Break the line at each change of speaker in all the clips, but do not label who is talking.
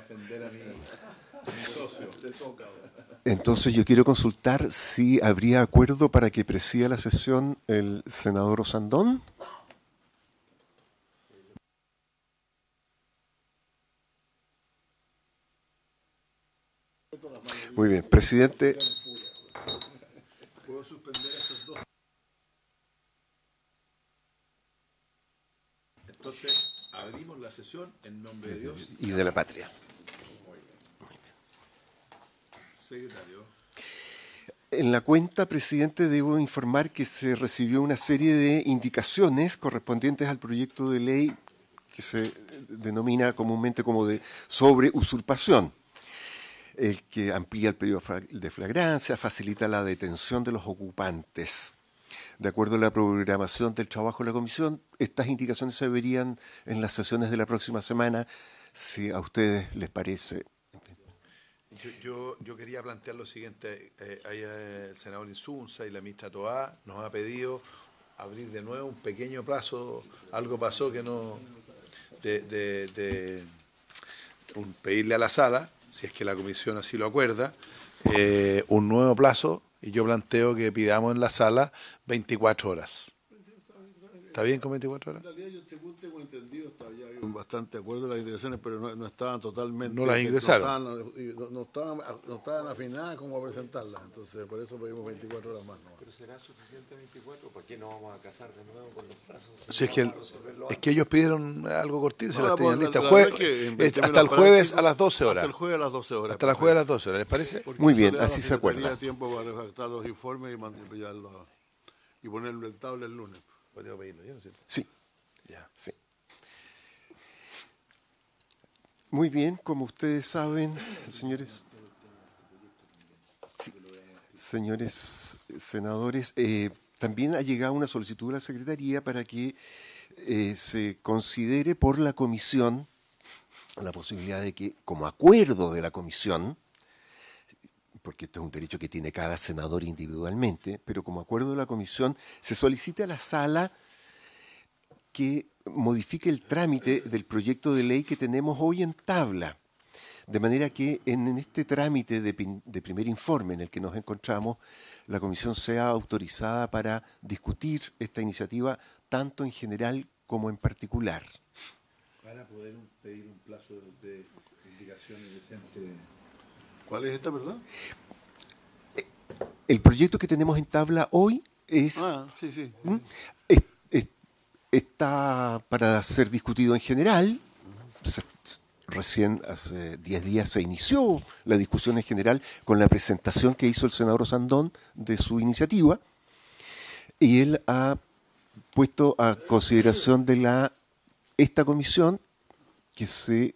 defender a mi socio.
Entonces yo quiero consultar si habría acuerdo para que presida la sesión el senador Osandón. Muy bien, presidente.
¿Puedo suspender estos dos? Entonces, abrimos la sesión en nombre de Dios
Y de la patria.
Secretario.
En la cuenta, presidente, debo informar que se recibió una serie de indicaciones correspondientes al proyecto de ley que se denomina comúnmente como de sobre usurpación, el que amplía el periodo de flagrancia, facilita la detención de los ocupantes. De acuerdo a la programación del trabajo de la comisión, estas indicaciones se verían en las sesiones de la próxima semana, si a ustedes les parece.
Yo quería plantear lo siguiente. El senador Insunza y la ministra Toá nos ha pedido abrir de nuevo un pequeño plazo. Algo pasó que no... pedirle a la sala, si es que la comisión así lo acuerda, un nuevo plazo, y yo planteo que pidamos en la sala 24 horas. ¿Está bien con 24 horas?
En realidad, yo según tengo entendido, estaba ya bastante de acuerdo en las indicaciones, pero no estaban totalmente...
No las ingresaron.
No estaban afinadas como a presentarlas, entonces por eso pedimos 24 horas más. ¿No?
¿Pero será suficiente 24? ¿Por qué no vamos a casar de nuevo con los plazos?
Si es que ellos pidieron algo cortito, se las tenían listas. Hasta el
el
jueves a las 12 horas.
Hasta el jueves a las 12 horas.
Hasta el jueves a las 12 horas, ¿les parece?
Porque
Muy bien,
eso le da
así
a la
se acuerda.
Secretaría tiempo para redactar los informes y ponerlo en tabla el lunes.
Podemos pedirlo, ¿no es cierto?
Sí.
Ya.
Sí. Muy bien, como ustedes saben, señores, señores senadores, también ha llegado una solicitud a la Secretaría para que se considere por la comisión la posibilidad de que, como acuerdo de la comisión, porque esto es un derecho que tiene cada senador individualmente, pero como acuerdo de la comisión, se solicita a la sala que modifique el trámite del proyecto de ley que tenemos hoy en tabla, de manera que en este trámite de primer informe en el que nos encontramos, la comisión sea autorizada para discutir esta iniciativa tanto en general como en particular.
Para poder pedir un plazo de indicaciones decentes. ¿Cuál es esta, verdad?
El proyecto que tenemos en tabla hoy es...
Sí.
Está para ser discutido en general. Recién hace 10 días se inició la discusión en general con la presentación que hizo el senador Osandón de su iniciativa, y él ha puesto a consideración de esta comisión que se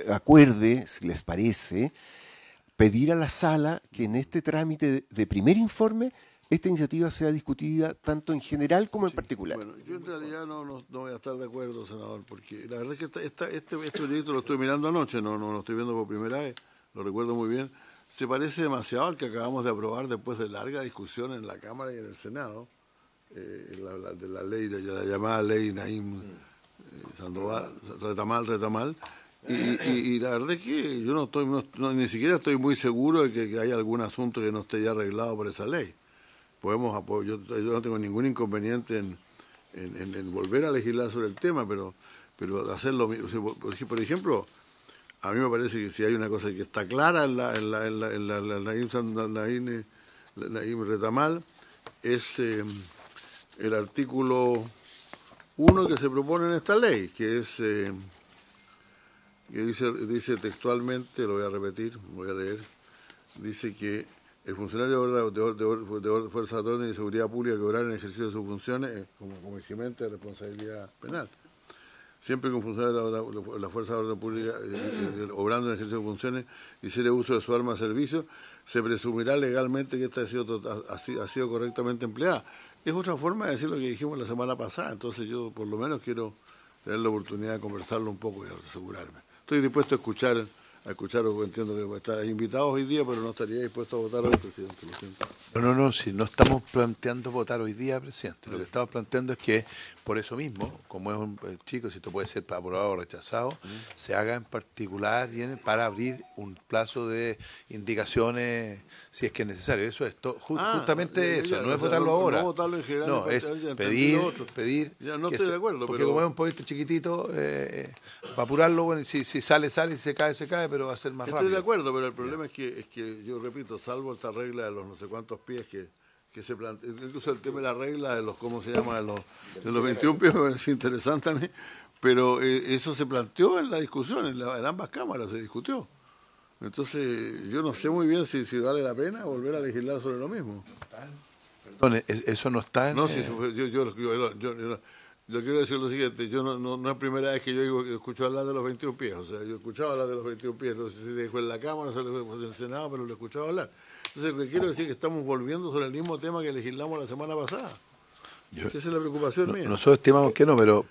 acuerde, si les parece, pedir a la sala que en este trámite de primer informe esta iniciativa sea discutida tanto en general como en particular.
Bueno, yo en realidad no voy a estar de acuerdo, senador, porque la verdad es que este proyecto lo estoy mirando anoche, no lo estoy viendo por primera vez, lo recuerdo muy bien. Se parece demasiado al que acabamos de aprobar después de larga discusión en la Cámara y en el Senado, de la ley, de la llamada ley Naim Sandoval, Retamal. Y la verdad es que yo ni siquiera estoy muy seguro de que haya algún asunto que no esté ya arreglado por esa ley. Yo no tengo ningún inconveniente en volver a legislar sobre el tema, pero hacerlo, por ejemplo, a mí me parece que si hay una cosa que está clara en la Naim Retamal, es el artículo 1 que se propone en esta ley, que es que dice textualmente, lo voy a repetir, voy a leer, dice que el funcionario de Fuerzas de Orden y Seguridad Pública que obrar en el ejercicio de sus funciones como eximente de responsabilidad penal. Siempre que un funcionario de la Fuerza de Orden Pública obrando en el ejercicio de funciones hiciere uso de su arma de servicio, se presumirá legalmente que esta ha sido correctamente empleada. Es otra forma de decir lo que dijimos la semana pasada, entonces yo por lo menos quiero tener la oportunidad de conversarlo un poco y asegurarme. Estoy dispuesto a escuchar a escuchar, o entiendo que está invitado hoy día, pero no estaría dispuesto a votar hoy, presidente, lo siento.
No, si no estamos planteando votar hoy día, presidente. Lo que estamos planteando es que, por eso mismo, como es un chico, si esto puede ser aprobado o rechazado, se haga en particular para abrir un plazo de indicaciones si es que es necesario. Eso es justamente eso, no es votarlo ahora.
No votarlo en general.
No, es
ya
pedir.
Ya no estoy de acuerdo,
porque
pero...
como es un proyecto chiquitito, para apurarlo, bueno, si sale, si se cae, pero va a ser más rápido.
Estoy de acuerdo, pero el problema es que yo repito, salvo esta regla de los no sé cuántos pies que se plantea, incluso el tema de la regla de los, ¿cómo se llama?, de los 21 pies me parece interesante a mí, pero eso se planteó en la discusión, en ambas cámaras se discutió. Entonces, yo no sé muy bien si vale la pena volver a legislar sobre lo mismo.
Perdón, eso no está en...
No, yo quiero decir lo siguiente, yo no es primera vez que yo escucho hablar de los 21 pies, o sea, yo he escuchado hablar de los 21 pies, no sé si dejó en la Cámara, no sé si dejó en el Senado, pero lo he escuchado hablar. Entonces, lo que quiero decir es que estamos volviendo sobre el mismo tema que legislamos la semana pasada. Esa es la preocupación mía.
Nosotros estimamos que no, pero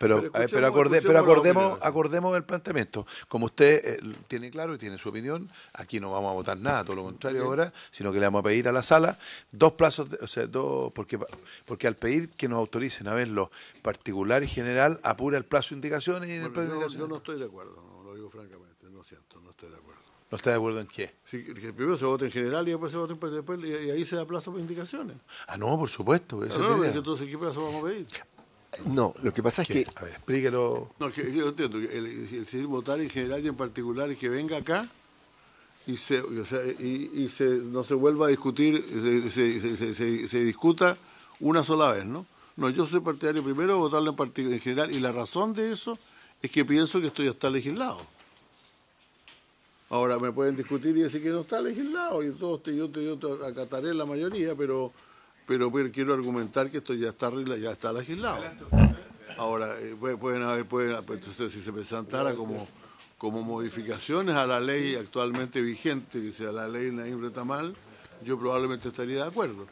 acordemos
acordemos el planteamiento. Como usted tiene claro y tiene su opinión, aquí no vamos a votar nada, todo lo contrario ahora, sino que le vamos a pedir a la sala dos plazos, porque al pedir que nos autoricen a verlo particular y general, apura el plazo de indicaciones y en el plazo de indicaciones.
Yo no estoy de acuerdo, lo digo francamente, lo siento, no estoy de acuerdo.
¿No está de acuerdo en qué?
Sí, que primero se vote en general y después se vote después, y ahí se da plazo para indicaciones.
No, por supuesto.
Entonces, ¿qué plazo vamos a pedir?
No, lo que pasa es que...
A ver, explíquelo.
No, que yo entiendo que el votar en general y en particular y que venga acá y no se vuelva a discutir, se discuta una sola vez, ¿no? No, yo soy partidario primero de votarlo en general y la razón de eso es que pienso que esto ya está legislado. Ahora me pueden discutir y decir que no está legislado y yo acataré la mayoría, pero quiero argumentar que esto ya está legislado. Ahora pueden haber, entonces si se presentara como modificaciones a la ley actualmente vigente, que sea la ley Naim Retamal, yo probablemente estaría de acuerdo.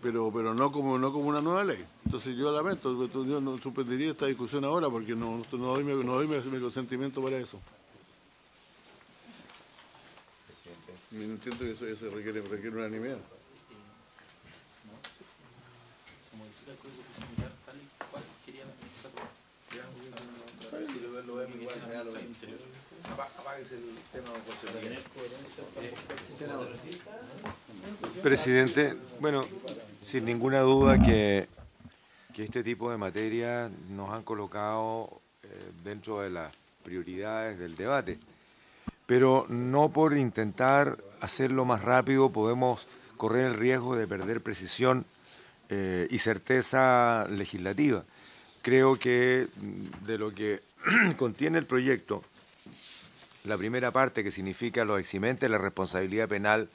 Pero no como una nueva ley. Entonces yo lamento, yo no suspendería esta discusión ahora porque no doy mi consentimiento para eso. Entiendo que eso requiere unanimidad.
Se modifica el código similar tal y cual quería la
Presidente, bueno, sin ninguna duda que este tipo de materia nos han colocado dentro de las prioridades del debate. Pero no por intentar hacerlo más rápido podemos correr el riesgo de perder precisión y certeza legislativa. Creo que de lo que contiene el proyecto, la primera parte que significa los eximentes, la responsabilidad penal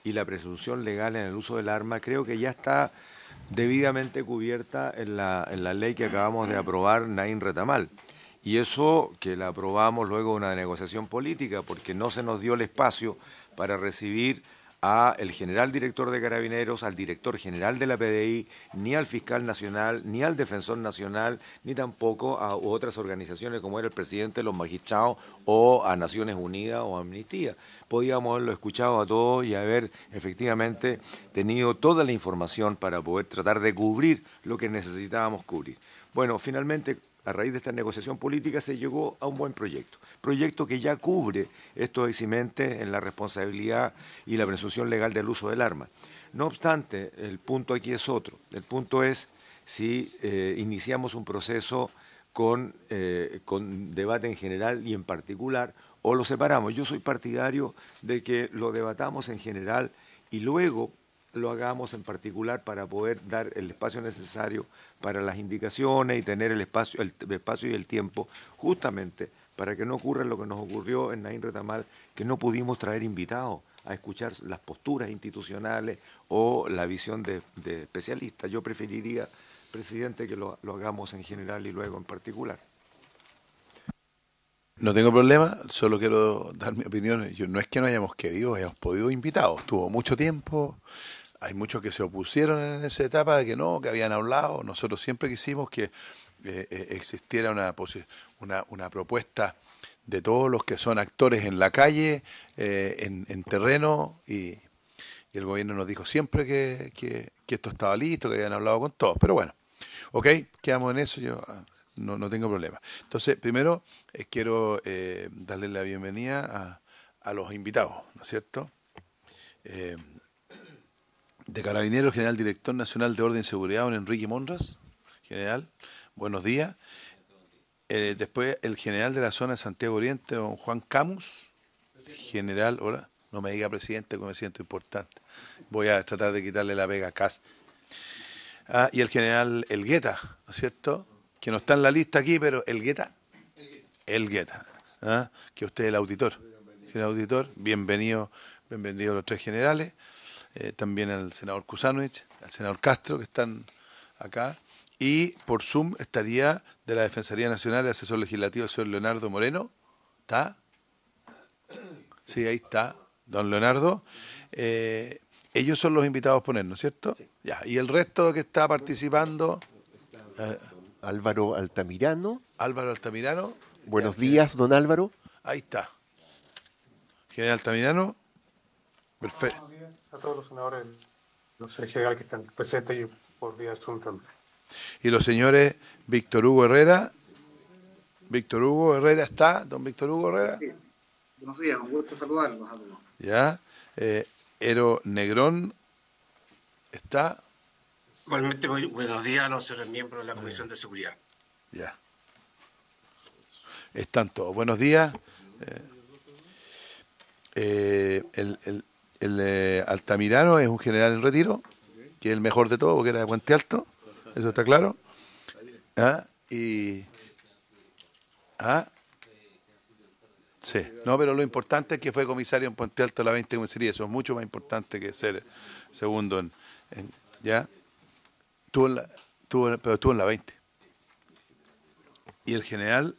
y la presunción legal en el uso del arma, creo que ya está debidamente cubierta en la ley que acabamos de aprobar, Naim Retamal. Y eso que la aprobamos luego de una negociación política, porque no se nos dio el espacio para recibir al general director de Carabineros, al director general de la PDI, ni al fiscal nacional, ni al defensor nacional, ni tampoco a otras organizaciones como era el presidente de los magistrados o a Naciones Unidas o Amnistía. Podíamos haberlo escuchado a todos y haber efectivamente tenido toda la información para poder tratar de cubrir lo que necesitábamos cubrir. Bueno, finalmente, a raíz de esta negociación política se llegó a un buen proyecto que ya cubre estos eximentes en la responsabilidad y la presunción legal del uso del arma. No obstante, el punto aquí es otro. El punto es si iniciamos un proceso con debate en general y en particular o lo separamos. Yo soy partidario de que lo debatamos en general y luego lo hagamos en particular para poder dar el espacio necesario para las indicaciones y tener el espacio y el tiempo justamente para que no ocurra lo que nos ocurrió en Naim Retamal, que no pudimos traer invitados a escuchar las posturas institucionales o la visión de especialistas. Yo preferiría, presidente, que lo hagamos en general y luego en particular.
No tengo problema, solo quiero dar mi opinión. No es que no hayamos querido, hayamos podido invitados. Tuvo mucho tiempo, hay muchos que se opusieron en esa etapa de que no, que habían hablado. Nosotros siempre quisimos que existiera una propuesta de todos los que son actores en la calle, en terreno, y el gobierno nos dijo siempre que esto estaba listo, que habían hablado con todos. Pero bueno, ok, quedamos en eso, yo no tengo problema. Entonces, primero quiero darle la bienvenida a los invitados, ¿no es cierto? De Carabineros, General Director Nacional de Orden y Seguridad, don Enrique Monras. General, buenos días. Después el general de la zona de Santiago Oriente, don Juan Camus. General, hola, no me diga presidente, que me siento importante. Voy a tratar de quitarle la pega a Cast. Y el general Elgueta, ¿no es cierto? Que no está en la lista aquí, pero Elgueta. Elgueta, que usted es el auditor. General auditor, bienvenido los tres generales. También al senador Kusanovich, al senador Castro, que están acá. Y por Zoom estaría de la Defensoría Nacional el asesor legislativo, el señor Leonardo Moreno. ¿Está? Sí, ahí está, don Leonardo. Ellos son los invitados a poner, ¿no es cierto? Sí. Ya. Y el resto que está participando...
Álvaro Altamirano.
Álvaro Altamirano.
Buenos días, don Álvaro.
Ahí está. General Altamirano. Perfecto.
Buenos días a todos los senadores, los generales que están presentes y por vía Zoom también.
Y los señores Víctor Hugo Herrera. Víctor Hugo Herrera está, don Víctor Hugo Herrera.
Sí. Buenos días, un gusto saludarlos a todos.
Ya. Ero Negrón está.
Igualmente, buenos días a los señores miembros de la Comisión de Seguridad.
Ya. Están todos. Buenos días. El Altamirano es un general en retiro, que es el mejor de todos porque era de Puente Alto, eso está claro. Sí, no, pero lo importante es que fue comisario en Puente Alto de la 20 comisaría, eso es mucho más importante que ser segundo ¿ya? Pero estuvo en la 20. Y el general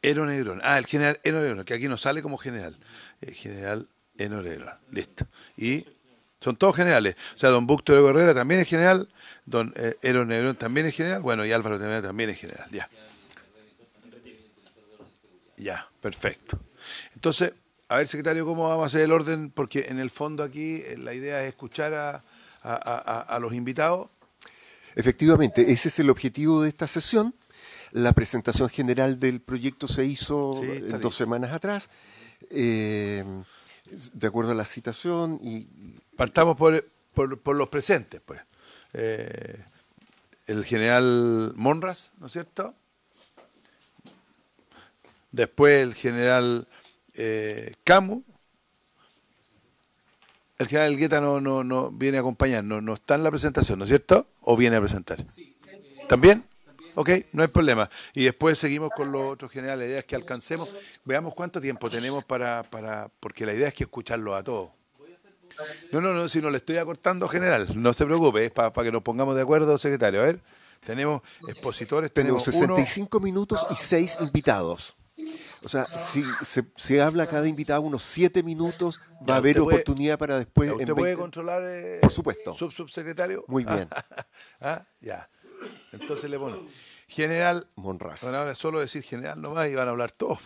Ero Negrón. El general Ero Negrón, que aquí no sale como general. El general Ero Negrón, listo. Y son todos generales. O sea, don Víctor Hugo Herrera también es general, don Ero Negrón también es general, bueno, y Álvaro también es general, ya. Ya, perfecto. Entonces, a ver, secretario, ¿cómo vamos a hacer el orden? Porque en el fondo aquí la idea es escuchar a los invitados.
Efectivamente, ese es el objetivo de esta sesión. La presentación general del proyecto se hizo 2 semanas atrás, de acuerdo a la citación.
Partamos por los presentes, pues. El general Monras, ¿no es cierto? Después el general Camus. El general Elgueta no viene a acompañar, no está en la presentación, ¿no es cierto? ¿O viene a presentar? ¿También? Ok, no hay problema. Y después seguimos con los otros generales. La idea es que alcancemos, veamos cuánto tiempo tenemos porque la idea es que escucharlos a todos. No, si no le estoy acortando, general, no se preocupe, es para que nos pongamos de acuerdo, secretario. A ver, tenemos expositores,
tenemos 65 minutos y 6 invitados. O sea, si se habla cada invitado unos 7 minutos, va a haber oportunidad para después...
¿Usted puede controlar,
por supuesto,
subsecretario?
Muy bien.
Ya. Entonces le pongo general
Monras.
Bueno, ahora solo decir general nomás y van a hablar todos.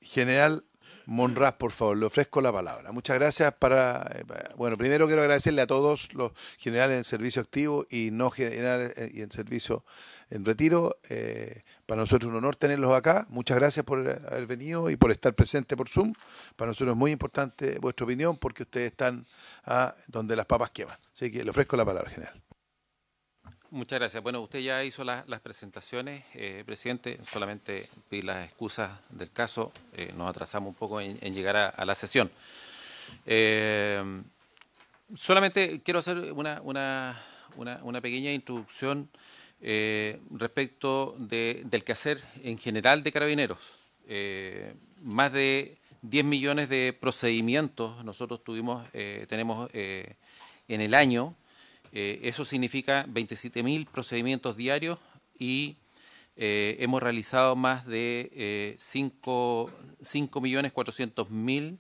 General Monras, por favor, le ofrezco la palabra. Muchas gracias bueno, primero quiero agradecerle a todos los generales en servicio activo y no generales y en servicio en retiro. Para nosotros es un honor tenerlos acá. Muchas gracias por haber venido y por estar presente por Zoom. Para nosotros es muy importante vuestra opinión porque ustedes están donde las papas queman. Así que le ofrezco la palabra, general.
Muchas gracias. Bueno, usted ya hizo las presentaciones, presidente. Solamente pedir las excusas del caso. Nos atrasamos un poco en llegar a la sesión. Solamente quiero hacer una pequeña introducción respecto del quehacer en general de Carabineros. Más de 10 millones de procedimientos nosotros tenemos en el año. Eso significa 27.000 procedimientos diarios y hemos realizado más de 5.400.000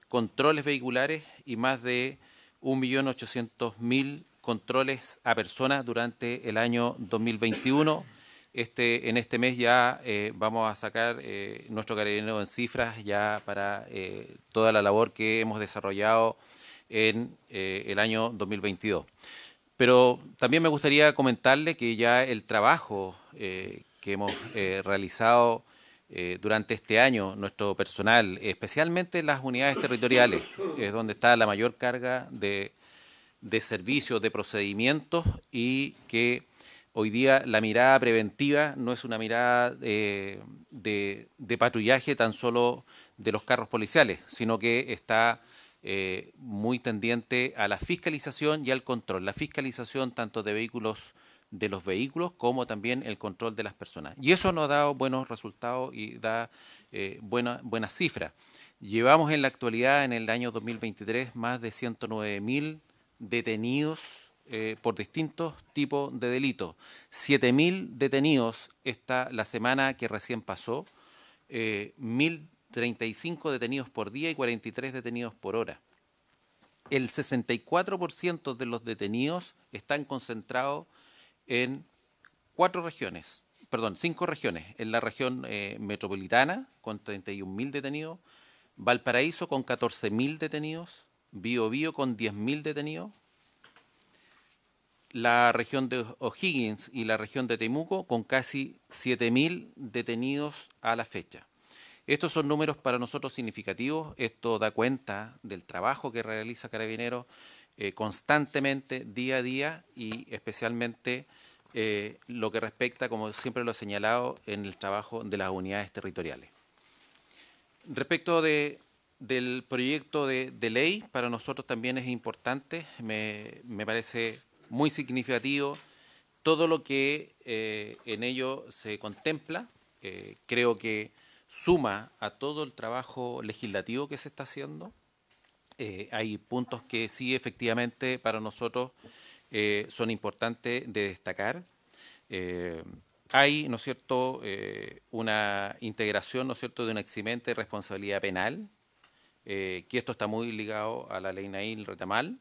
controles vehiculares y más de 1.800.000 controles a personas durante el año 2021, En este mes ya vamos a sacar nuestro carabinero en cifras ya para toda la labor que hemos desarrollado en el año 2022. Pero también me gustaría comentarle que ya el trabajo que hemos realizado durante este año, nuestro personal, especialmente las unidades territoriales, es donde está la mayor carga de servicios, de procedimientos, y que hoy día la mirada preventiva no es una mirada de patrullaje tan solo de los carros policiales, sino que está muy tendiente a la fiscalización y al control. La fiscalización tanto de los vehículos como también el control de las personas. Y eso nos ha dado buenos resultados y da buenas cifras. Llevamos en la actualidad, en el año 2023, más de 109.000 detenidos por distintos tipos de delitos. 7.000 detenidos la semana que recién pasó, 1.035 detenidos por día y 43 detenidos por hora. El 64% de los detenidos están concentrados en 5 regiones. En la región metropolitana, con 31.000 detenidos, Valparaíso con 14.000 detenidos, Biobío con 10.000 detenidos, la región de O'Higgins y la región de Temuco con casi 7.000 detenidos a la fecha. Estos son números para nosotros significativos. Esto da cuenta del trabajo que realiza Carabineros constantemente, día a día, y especialmente lo que respecta, como siempre lo he señalado, en el trabajo de las unidades territoriales. Respecto del proyecto de ley, para nosotros también es importante, me parece muy significativo todo lo que en ello se contempla. Creo que suma a todo el trabajo legislativo que se está haciendo. Hay puntos que sí, efectivamente, para nosotros son importantes de destacar. Hay, ¿no es cierto?, una integración, ¿no es cierto?, de un eximente de responsabilidad penal, que esto está muy ligado a la ley Nail Retamal.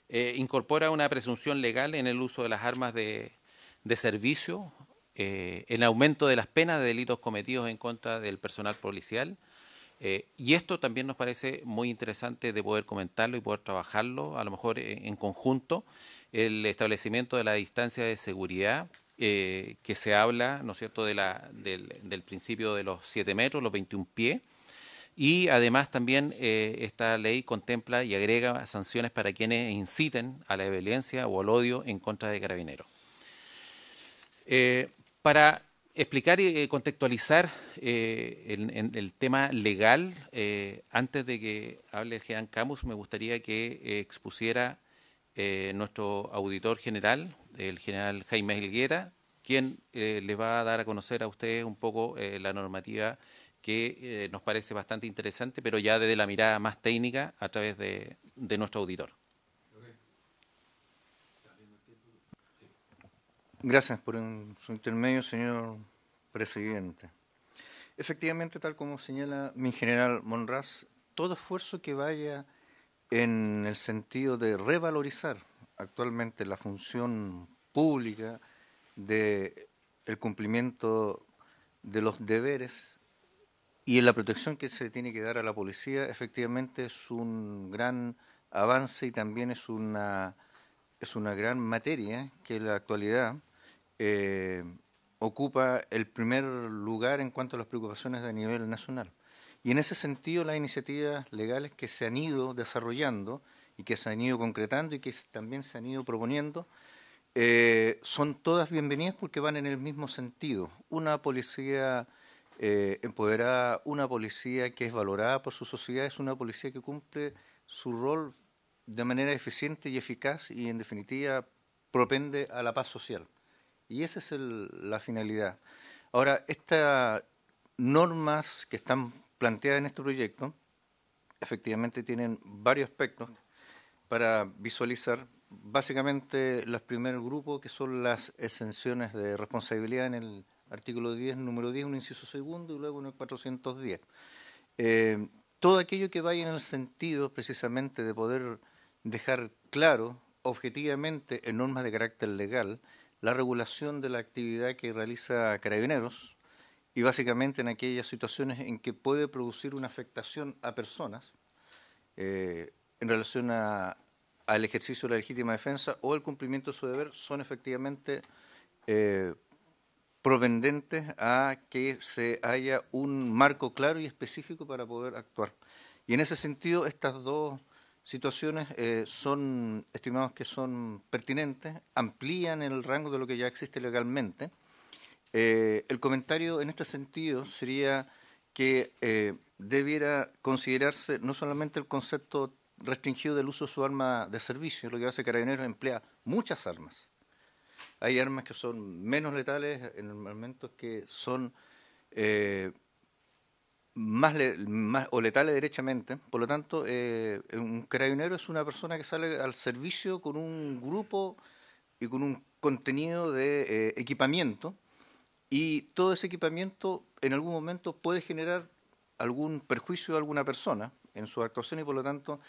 Incorpora una presunción legal en el uso de las armas de servicio, el aumento de las penas de delitos cometidos en contra del personal policial, y esto también nos parece muy interesante de poder comentarlo y poder trabajarlo, a lo mejor en conjunto, el establecimiento de la distancia de seguridad, que se habla, ¿no es cierto?, del principio de los 7 metros, los 21 pies, y además también esta ley contempla y agrega sanciones para quienes inciten a la violencia o al odio en contra de Carabineros. Para explicar y contextualizar en el tema legal, antes de que hable el general Camus, me gustaría que expusiera nuestro auditor general, el general Jaime Helguera, quien les va a dar a conocer a ustedes un poco la normativa que nos parece bastante interesante, pero ya desde la mirada más técnica a través de nuestro auditor.
Gracias por su intermedio, señor presidente. Efectivamente, tal como señala mi general Monraz, todo esfuerzo que vaya en el sentido de revalorizar actualmente la función pública de el cumplimiento de los deberes y en la protección que se tiene que dar a la policía, efectivamente es un gran avance y también es una gran materia que en la actualidad ocupa el primer lugar en cuanto a las preocupaciones a nivel nacional. Y en ese sentido, las iniciativas legales que se han ido desarrollando y que se han ido concretando y que también se han ido proponiendo, son todas bienvenidas porque van en el mismo sentido. Una policía empoderada, una policía que es valorada por su sociedad, es una policía que cumple su rol de manera eficiente y eficaz y, en definitiva, propende a la paz social. Y esa es la finalidad. Ahora, estas normas que están planteadas en este proyecto, efectivamente tienen varios aspectos para visualizar. Básicamente, los primer grupo, que son las exenciones de responsabilidad en el artículo 10, número 10, un inciso segundo, y luego en el 410. Todo aquello que vaya en el sentido, precisamente, de poder dejar claro, objetivamente, en normas de carácter legal, la regulación de la actividad que realiza Carabineros y básicamente en aquellas situaciones en que puede producir una afectación a personas en relación al ejercicio de la legítima defensa o el cumplimiento de su deber, son efectivamente propendentes a que se haya un marco claro y específico para poder actuar. Y en ese sentido, estas dos situaciones son estimados que son pertinentes, amplían el rango de lo que ya existe legalmente. El comentario en este sentido sería que debiera considerarse no solamente el concepto restringido del uso de su arma de servicio, lo que hace Carabineros emplea muchas armas. Hay armas que son menos letales en momentos que son más o letales derechamente. Por lo tanto, un carabinero es una persona que sale al servicio con un grupo y con un contenido de equipamiento, y todo ese equipamiento en algún momento puede generar algún perjuicio a alguna persona en su actuación, y por lo tanto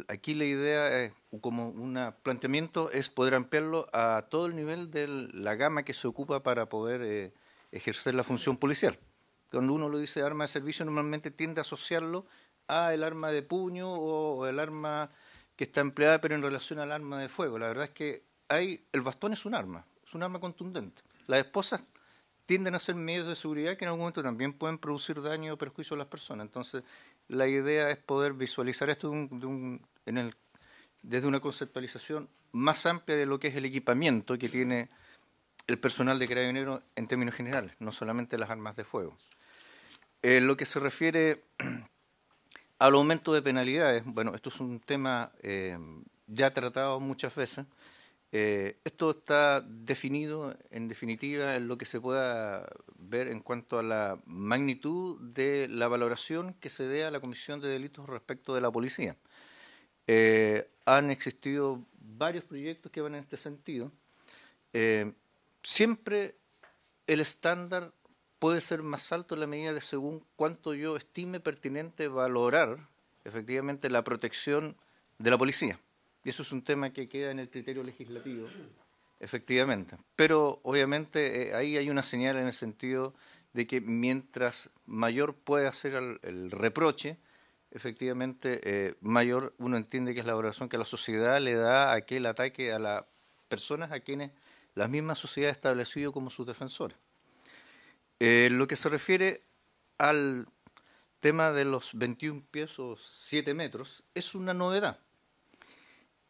aquí la idea, como un planteamiento, es poder ampliarlo a todo el nivel de la gama que se ocupa para poder ejercer la función policial. Cuando uno lo dice arma de servicio, normalmente tiende a asociarlo a el arma de puño o el arma que está empleada, pero en relación al arma de fuego. La verdad es que el bastón es un arma contundente. Las esposas tienden a ser medios de seguridad que en algún momento también pueden producir daño o perjuicio a las personas. Entonces, la idea es poder visualizar esto desde una conceptualización más amplia de lo que es el equipamiento que tiene el personal de Carabineros en términos generales, no solamente las armas de fuego. Lo que se refiere al aumento de penalidades, bueno, esto es un tema ya tratado muchas veces. Esto está definido, en definitiva, en lo que se pueda ver en cuanto a la magnitud de la valoración que se dé a la comisión de delitos respecto de la policía. Han existido varios proyectos que van en este sentido. Siempre el estándar puede ser más alto en la medida de según cuánto yo estime pertinente valorar efectivamente la protección de la policía. Y eso es un tema que queda en el criterio legislativo, efectivamente. Pero, obviamente, ahí hay una señal en el sentido de que mientras mayor pueda ser el reproche, efectivamente, mayor uno entiende que es la valoración que la sociedad le da a aquel ataque a las personas a quienes la misma sociedad ha establecido como sus defensores. Lo que se refiere al tema de los 21 pies o 7 metros, es una novedad.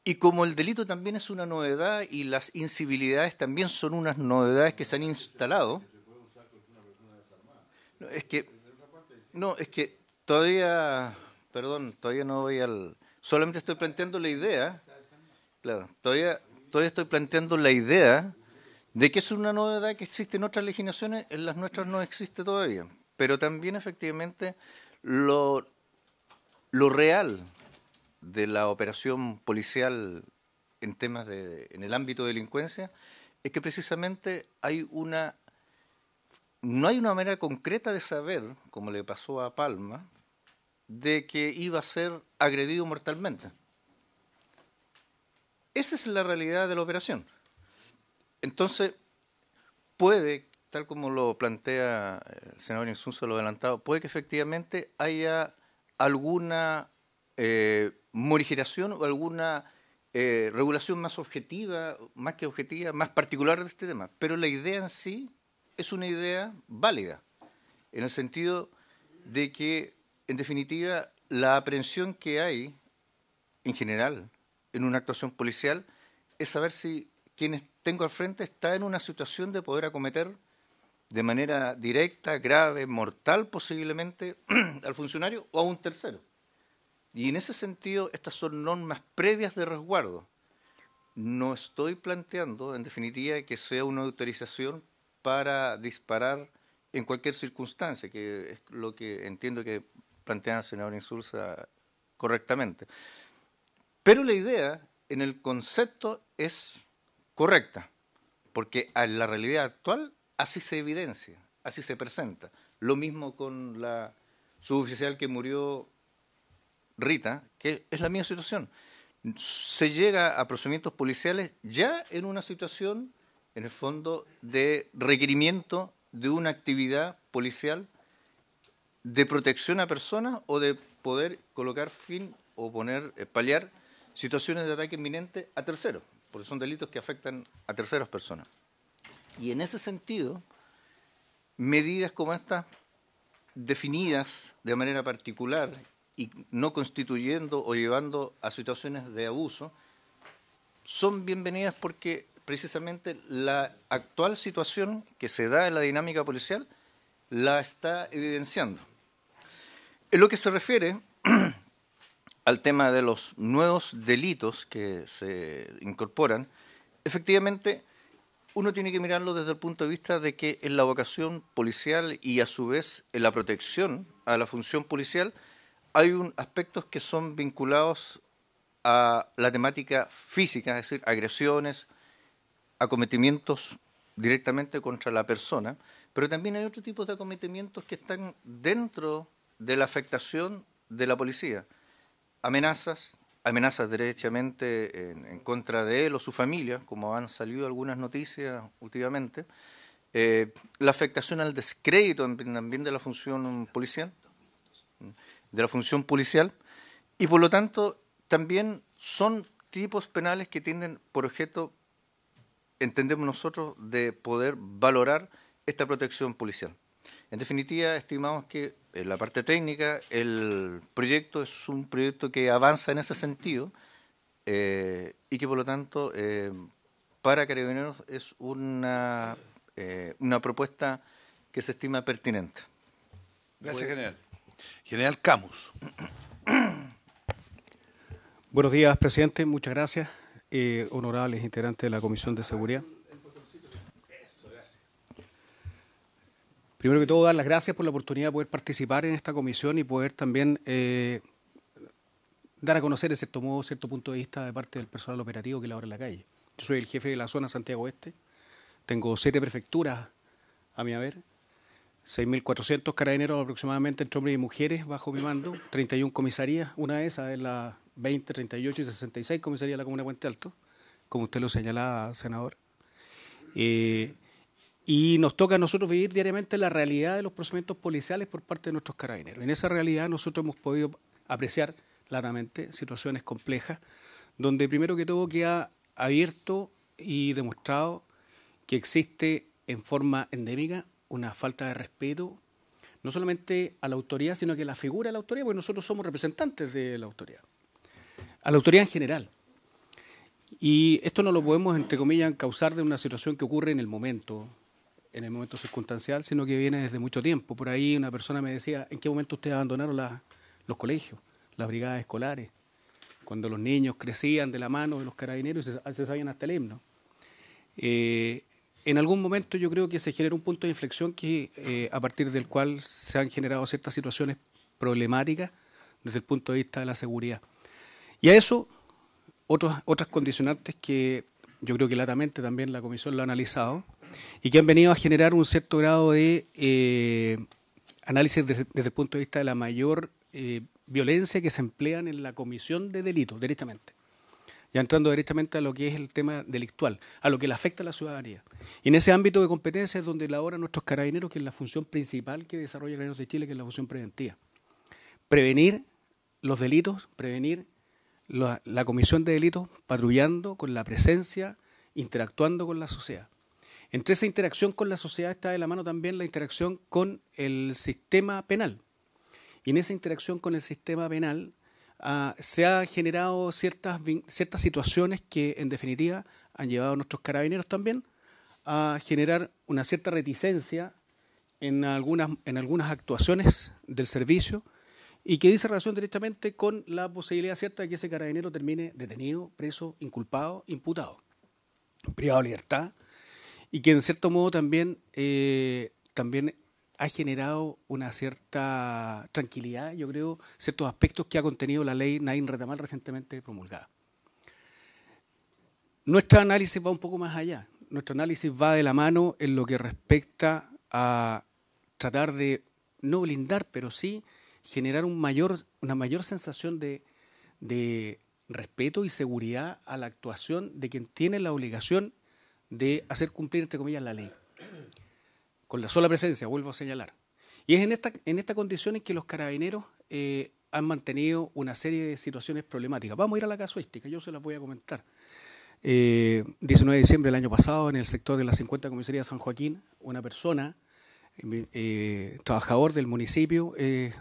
Y como el delito también es una novedad y las incivilidades también son unas novedades que se han instalado, es que todavía no voy solamente estoy planteando la idea, claro, todavía estoy planteando la idea de que es una novedad que existe en otras legislaciones, en las nuestras no existe todavía, pero también efectivamente lo real de la operación policial en temas en el ámbito de delincuencia es que precisamente no hay una manera concreta de saber, como le pasó a Palma, de que iba a ser agredido mortalmente. Esa es la realidad de la operación. Entonces, puede, tal como lo plantea el senador Insunza, lo adelantado, puede que efectivamente haya alguna morigeración o alguna regulación más objetiva, más que objetiva, más particular de este tema. Pero la idea en sí es una idea válida, en el sentido de que, en definitiva, la aprehensión que hay, en general, en una actuación policial, es saber si quienes tengo al frente está en una situación de poder acometer de manera directa, grave, mortal posiblemente, al funcionario o a un tercero. Y en ese sentido, estas son normas previas de resguardo. No estoy planteando, en definitiva, que sea una autorización para disparar en cualquier circunstancia, que es lo que entiendo que plantea el senador Insulza correctamente. Pero la idea, en el concepto, es correcta, porque en la realidad actual así se evidencia, así se presenta. Lo mismo con la suboficial que murió, Rita, que es la misma situación. se llega a procedimientos policiales ya en una situación, en el fondo, de requerimiento de una actividad policial de protección a personas o de poder colocar fin o paliar situaciones de ataque inminente a terceros, porque son delitos que afectan a terceras personas. Y en ese sentido, medidas como estas, definidas de manera particular y no constituyendo o llevando a situaciones de abuso, son bienvenidas porque precisamente la actual situación que se da en la dinámica policial la está evidenciando. En lo que se refiere al tema de los nuevos delitos que se incorporan, efectivamente uno tiene que mirarlo desde el punto de vista de que en la vocación policial y a su vez en la protección a la función policial hay aspectos que son vinculados a la temática física, es decir, agresiones, acometimientos directamente contra la persona, pero también hay otro tipo de acometimientos que están dentro de la afectación de la policía. Amenazas derechamente en contra de él o su familia, como han salido algunas noticias últimamente, la afectación al descrédito también de la función policial, y por lo tanto también son tipos penales que tienen por objeto, entendemos nosotros, de poder valorar esta protección policial. En definitiva, estimamos que en la parte técnica el proyecto es un proyecto que avanza en ese sentido y que por lo tanto para Carabineros es una propuesta que se estima pertinente.
Gracias, general. General Camus.
Buenos días, presidente. Muchas gracias. Honorables integrantes de la Comisión de Seguridad. Primero que todo, dar las gracias por la oportunidad de poder participar en esta comisión y poder también dar a conocer, en cierto modo, cierto punto de vista de parte del personal operativo que labora en la calle. Yo soy el jefe de la zona Santiago Oeste. Tengo 7 prefecturas a mi haber, 6.400 carabineros aproximadamente entre hombres y mujeres bajo mi mando, 31 comisarías, una de esas es la 20, 38 y 66 comisaría de la Comuna de Puente Alto, como usted lo señalaba, senador. Y nos toca a nosotros vivir diariamente la realidad de los procedimientos policiales por parte de nuestros carabineros. En esa realidad nosotros hemos podido apreciar claramente situaciones complejas, donde primero que todo queda abierto y demostrado que existe en forma endémica una falta de respeto, no solamente a la autoridad, sino que a la figura de la autoridad, porque nosotros somos representantes de la autoridad, a la autoridad en general. Y esto no lo podemos, entre comillas, causar de una situación que ocurre en el momento circunstancial, sino que viene desde mucho tiempo. Por ahí una persona me decía, ¿en qué momento ustedes abandonaron los colegios, las brigadas escolares? Cuando los niños crecían de la mano de los carabineros y se sabían hasta el himno. En algún momento yo creo que se generó un punto de inflexión a partir del cual se han generado ciertas situaciones problemáticas desde el punto de vista de la seguridad. Y a eso, otras condicionantes que yo creo que latamente también la Comisión lo ha analizado y que han venido a generar un cierto grado de análisis desde el punto de vista de la mayor violencia que se emplean en la comisión de delitos, derechamente. Ya entrando directamente a lo que es el tema delictual, a lo que le afecta a la ciudadanía. Y en ese ámbito de competencia es donde laboran nuestros carabineros, que es la función principal que desarrolla Carabineros de Chile, que es la función preventiva. Prevenir los delitos, prevenir la comisión de delitos, patrullando con la presencia, interactuando con la sociedad. Entre esa interacción con la sociedad está de la mano también la interacción con el sistema penal. Y en esa interacción con el sistema penal se han generado ciertas situaciones que, en definitiva, han llevado a nuestros carabineros también a generar una cierta reticencia en algunas actuaciones del servicio y que dice relación directamente con la posibilidad cierta de que ese carabinero termine detenido, preso, inculpado, imputado, privado de libertad, y que en cierto modo también ha generado una cierta tranquilidad, yo creo, ciertos aspectos que ha contenido la ley Naín Retamal recientemente promulgada. Nuestro análisis va un poco más allá. Nuestro análisis va de la mano en lo que respecta a tratar de no blindar, pero sí generar una mayor sensación de respeto y seguridad a la actuación de quien tiene la obligación de hacer cumplir, entre comillas, la ley. Con la sola presencia, vuelvo a señalar. Y es en esta condición en que los carabineros han mantenido una serie de situaciones problemáticas. Vamos a ir a la casuística, yo se las voy a comentar. 19 de diciembre del año pasado, en el sector de la 50 Comisaría de San Joaquín, una persona, trabajador del municipio,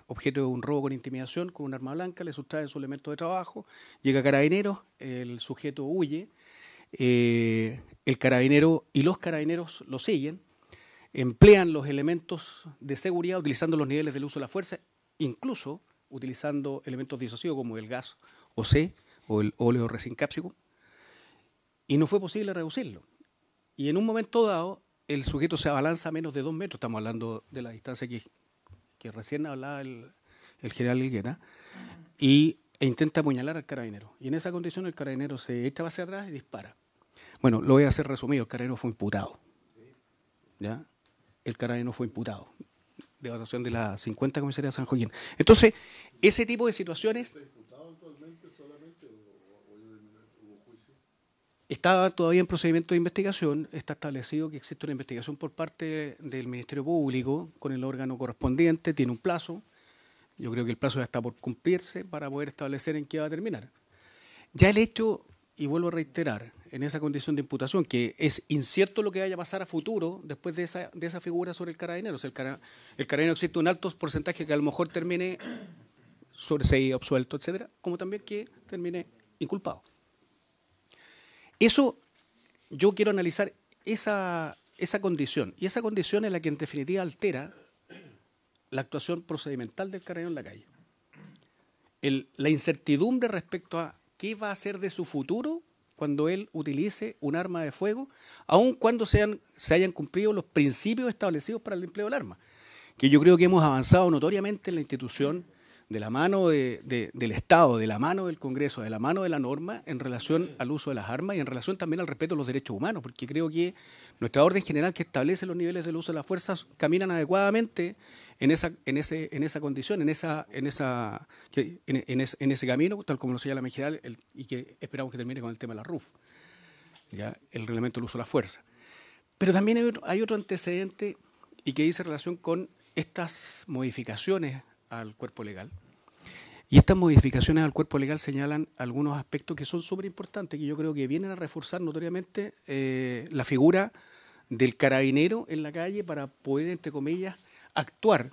objeto de un robo con intimidación, con un arma blanca, le sustrae su elemento de trabajo, llega a Carabineros, el sujeto huye, el carabinero y los carabineros lo siguen, emplean los elementos de seguridad utilizando los niveles del uso de la fuerza, incluso utilizando elementos disuasivos como el gas OC o el óleo resin cápsico, y no fue posible reducirlo. Y en un momento dado, el sujeto se abalanza a menos de 2 metros, estamos hablando de la distancia que recién hablaba el general Elgueta, e intenta apuñalar al carabinero. Y en esa condición el carabinero se echa hacia atrás y dispara. Bueno, lo voy a hacer resumido, el carabinero fue imputado. ¿Ya? El carabinero fue imputado de votación de la 50 Comisaría de San Joaquín. Entonces, ese tipo de situaciones... Está todavía en procedimiento de investigación, está establecido que existe una investigación por parte del Ministerio Público con el órgano correspondiente, tiene un plazo, yo creo que el plazo ya está por cumplirse para poder establecer en qué va a terminar. Ya el hecho, y vuelvo a reiterar, en esa condición de imputación, que es incierto lo que vaya a pasar a futuro después de esa figura sobre el carabinero. O sea, el carabinero existe un alto porcentaje que a lo mejor termine sobreseído, absuelto, etcétera, como también que termine inculpado. Eso, yo quiero analizar esa condición, y esa condición es la que en definitiva altera la actuación procedimental del carabinero en la calle. La incertidumbre respecto a qué va a hacer de su futuro cuando él utilice un arma de fuego, aun cuando se hayan cumplido los principios establecidos para el empleo del arma. Que yo creo que hemos avanzado notoriamente en la institución de la mano del Estado, de la mano del Congreso, de la mano de la norma en relación al uso de las armas y en relación también al respeto de los derechos humanos, porque creo que nuestra orden general que establece los niveles del uso de las fuerzas caminan adecuadamente en esa condición, en ese camino, tal como lo señala la general, y que esperamos que termine con el tema de la RUF, ¿ya? El reglamento del uso de la fuerza. Pero también hay otro antecedente y que dice relación con estas modificaciones al cuerpo legal. Y estas modificaciones al cuerpo legal señalan algunos aspectos que son súper importantes, que yo creo que vienen a reforzar notoriamente la figura del carabinero en la calle para poder, entre comillas, actuar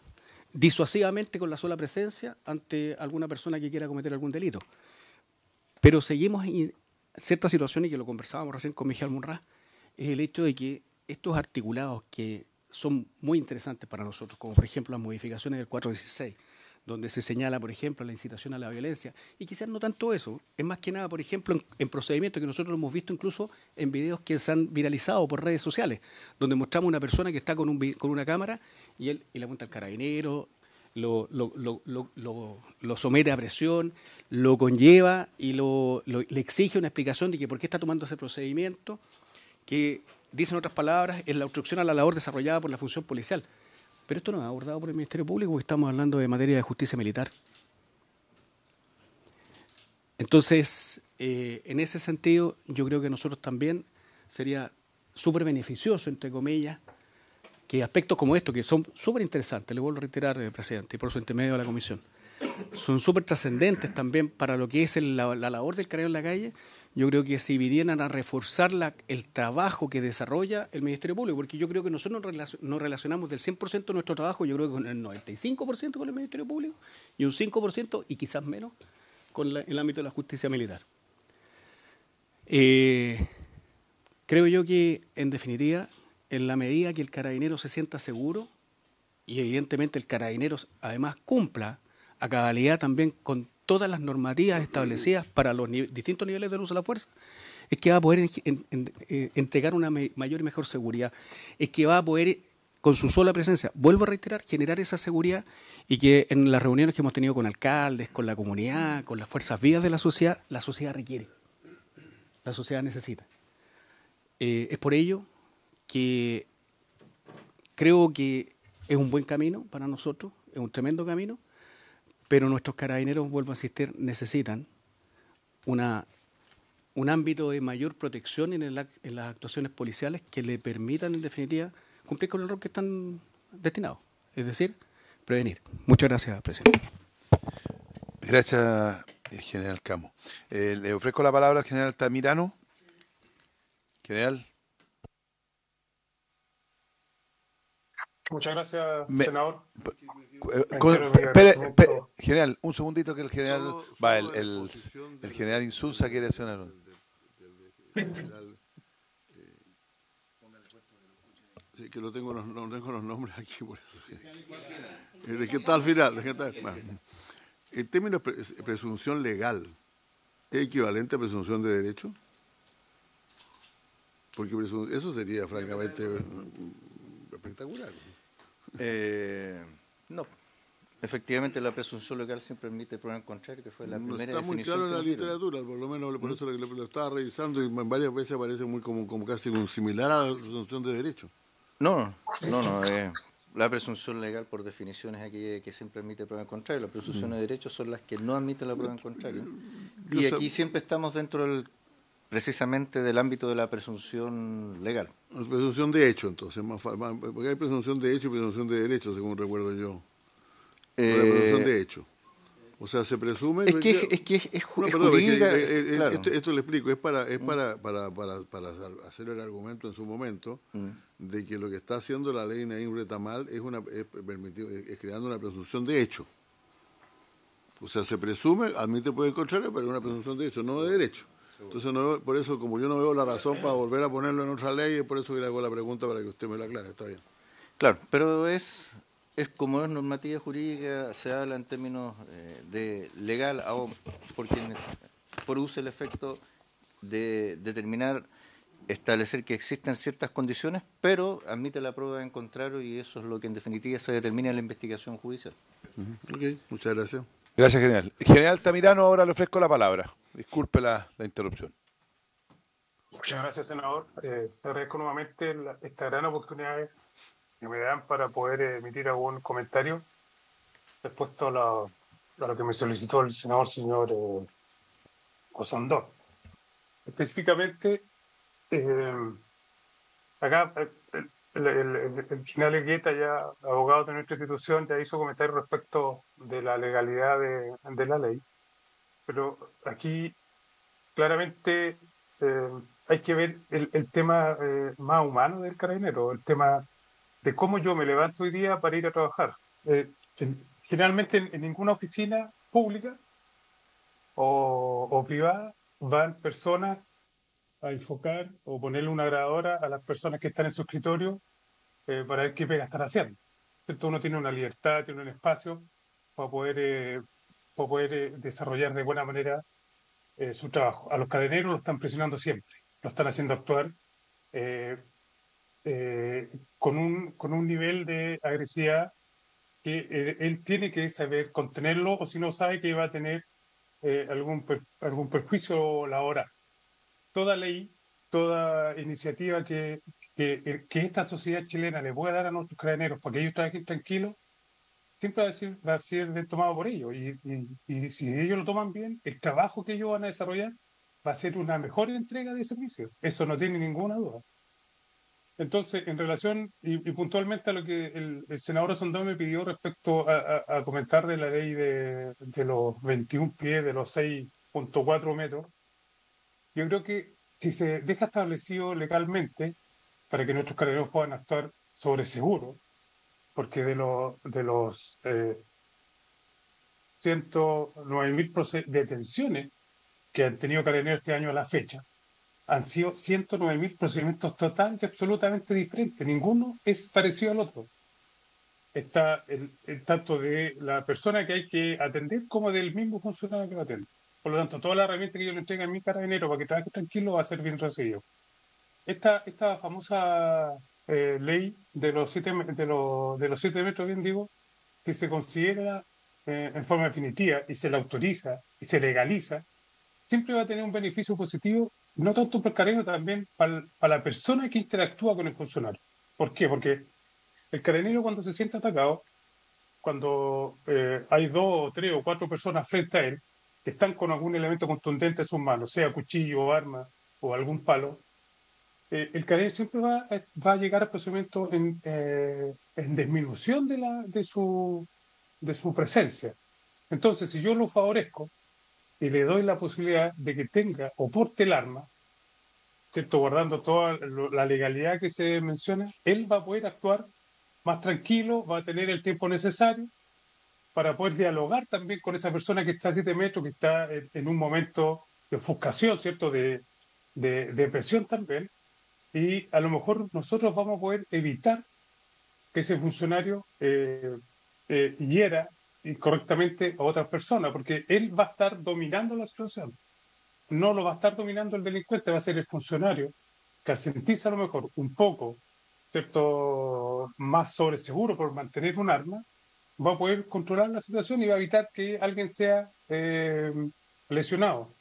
disuasivamente con la sola presencia ante alguna persona que quiera cometer algún delito. Pero seguimos en ciertas situaciones, y que lo conversábamos recién con Miguel Munra, es el hecho de que estos articulados que son muy interesantes para nosotros, como por ejemplo las modificaciones del 416, donde se señala, por ejemplo, la incitación a la violencia, y quizás no tanto eso, es más que nada, por ejemplo, en procedimientos que nosotros hemos visto incluso en videos que se han viralizado por redes sociales, donde mostramos una persona que está con una cámara y le apunta al carabinero, lo somete a presión, lo conlleva y le exige una explicación de que por qué está tomando ese procedimiento, que dice en otras palabras, es la obstrucción a la labor desarrollada por la función policial. Pero esto no es abordado por el Ministerio Público porque estamos hablando de materia de justicia militar. Entonces, en ese sentido, yo creo que nosotros también sería súper beneficioso, entre comillas, que aspectos como estos, que son súper interesantes, le vuelvo a reiterar, presidente, y por su intermedio de la comisión, son súper trascendentes también para lo que es la labor del carabinero en la calle. Yo creo que si vinieran a reforzar el trabajo que desarrolla el Ministerio Público, porque yo creo que nosotros nos relacionamos del 100% de nuestro trabajo, yo creo que con el 95% con el Ministerio Público y un 5% y quizás menos con el ámbito de la justicia militar. Creo yo que, en definitiva, en la medida que el carabinero se sienta seguro y evidentemente el carabinero además cumpla a cabalidad también con todas las normativas establecidas para los distintos niveles del uso de la fuerza, es que va a poder entregar una mayor y mejor seguridad, es que va a poder, con su sola presencia, vuelvo a reiterar, generar esa seguridad, y que en las reuniones que hemos tenido con alcaldes, con la comunidad, con las fuerzas vivas de la sociedad requiere, la sociedad necesita. Es por ello que creo que es un buen camino para nosotros, es un tremendo camino, pero nuestros carabineros, vuelvo a insistir, necesitan un ámbito de mayor protección en las actuaciones policiales que le permitan, en definitiva, cumplir con el rol que están destinados, es decir, prevenir. Muchas gracias, presidente.
Gracias, general Camo. Le ofrezco la palabra al general Tamirano. General.
Muchas gracias, senador.
General, un segundito que el general el general Insulza quiere hacer una...
Sí, que no tengo los nombres aquí, por eso. ¿De qué está al final? Bueno. El término presunción legal es equivalente a presunción de derecho, porque eso sería francamente espectacular.
No. Efectivamente, la presunción legal siempre admite prueba en contrario, que fue la primera definición.
Está muy claro en la literatura, por lo menos por eso lo estaba revisando y varias veces aparece muy como casi similar a la presunción de derecho.
No. La presunción legal, por definición, es aquella que siempre admite prueba en contrario. Las presunciones de derecho son las que no admiten la prueba en contrario. Y aquí siempre estamos dentro precisamente del ámbito de la presunción legal.
La presunción de hecho, entonces, porque hay presunción de hecho y presunción de derecho, según recuerdo yo. La presunción de hecho. O sea, se presume...
Es jurídica... Claro.
Esto le explico, es para hacer el argumento en su momento de que lo que está haciendo la ley Naim Retamal es creando una presunción de hecho. O sea, se presume, admite por el contrario, pero es una presunción de hecho, no de derecho. Entonces, por eso, como yo no veo la razón para volver a ponerlo en otra ley, es por eso que le hago la pregunta para que usted me la aclare. Está bien.
Claro, pero es como es normativa jurídica, se habla en términos de legal, porque produce el efecto de determinar, establecer que existen ciertas condiciones, pero admite la prueba en contrario y eso es lo que en definitiva se determina en la investigación judicial.
Ok, muchas gracias.
Gracias, general. General Tamirano, ahora le ofrezco la palabra. Disculpe la interrupción.
Muchas gracias, senador. Te agradezco nuevamente esta gran oportunidad que me dan para poder emitir algún comentario respecto a lo que me solicitó el senador señor Osandón. Específicamente, acá el general Elgueta, ya abogado de nuestra institución, ya hizo comentarios respecto de la legalidad de la ley, pero aquí claramente hay que ver el tema más humano del carabinero, el tema de cómo yo me levanto hoy día para ir a trabajar. Generalmente en ninguna oficina pública o privada van personas a enfocar o ponerle una grabadora a las personas que están en su escritorio para ver qué pega están haciendo. Entonces uno tiene una libertad, tiene un espacio para poder desarrollar de buena manera su trabajo. A los cadeneros lo están presionando siempre, lo están haciendo actuar con un nivel de agresividad que él tiene que saber contenerlo, o si no sabe que va a tener algún perjuicio laboral. Toda ley, toda iniciativa que esta sociedad chilena le pueda dar a nuestros carabineros para que ellos trabajen tranquilos, siempre va a ser tomado por ellos. Y si ellos lo toman bien, el trabajo que ellos van a desarrollar va a ser una mejor entrega de servicio. Eso no tiene ninguna duda. Entonces, en relación y puntualmente a lo que el senador Osandón me pidió respecto a comentar de la ley de los 21 pies, de los 6.4 metros, yo creo que si se deja establecido legalmente para que nuestros carabineros puedan actuar sobre seguro, porque de los 109.000 detenciones que han tenido carabineros este año a la fecha, han sido 109.000 procedimientos totalmente y absolutamente diferentes. Ninguno es parecido al otro. Está el tanto de la persona que hay que atender como del mismo funcionario que lo atiende. Por lo tanto, toda la herramienta que yo le entregue a mi carabinero para que trabaje tranquilo va a ser bien recibido. Esta famosa ley de los 7 metros, bien digo, si se considera en forma definitiva y se la autoriza y se legaliza, siempre va a tener un beneficio positivo, no tanto para el carabinero, también para la persona que interactúa con el funcionario. ¿Por qué? Porque el carabinero, cuando se siente atacado, cuando hay 2 o 3 o 4 personas frente a él, están con algún elemento contundente en sus manos, sea cuchillo o arma o algún palo, el carabinero siempre va a llegar al procedimiento en disminución de su presencia. Entonces, si yo lo favorezco y le doy la posibilidad de que tenga o porte el arma, ¿cierto? Guardando toda la legalidad que se menciona, él va a poder actuar más tranquilo, va a tener el tiempo necesario para poder dialogar también con esa persona que está a 7 metros, que está en un momento de ofuscación, ¿cierto? De presión también. Y a lo mejor nosotros vamos a poder evitar que ese funcionario hiera incorrectamente a otras personas, porque él va a estar dominando la situación. No lo va a estar dominando el delincuente, va a ser el funcionario que al sentirse a lo mejor un poco, ¿cierto?, más sobreseguro por mantener un arma, va a poder controlar la situación y va a evitar que alguien sea lesionado.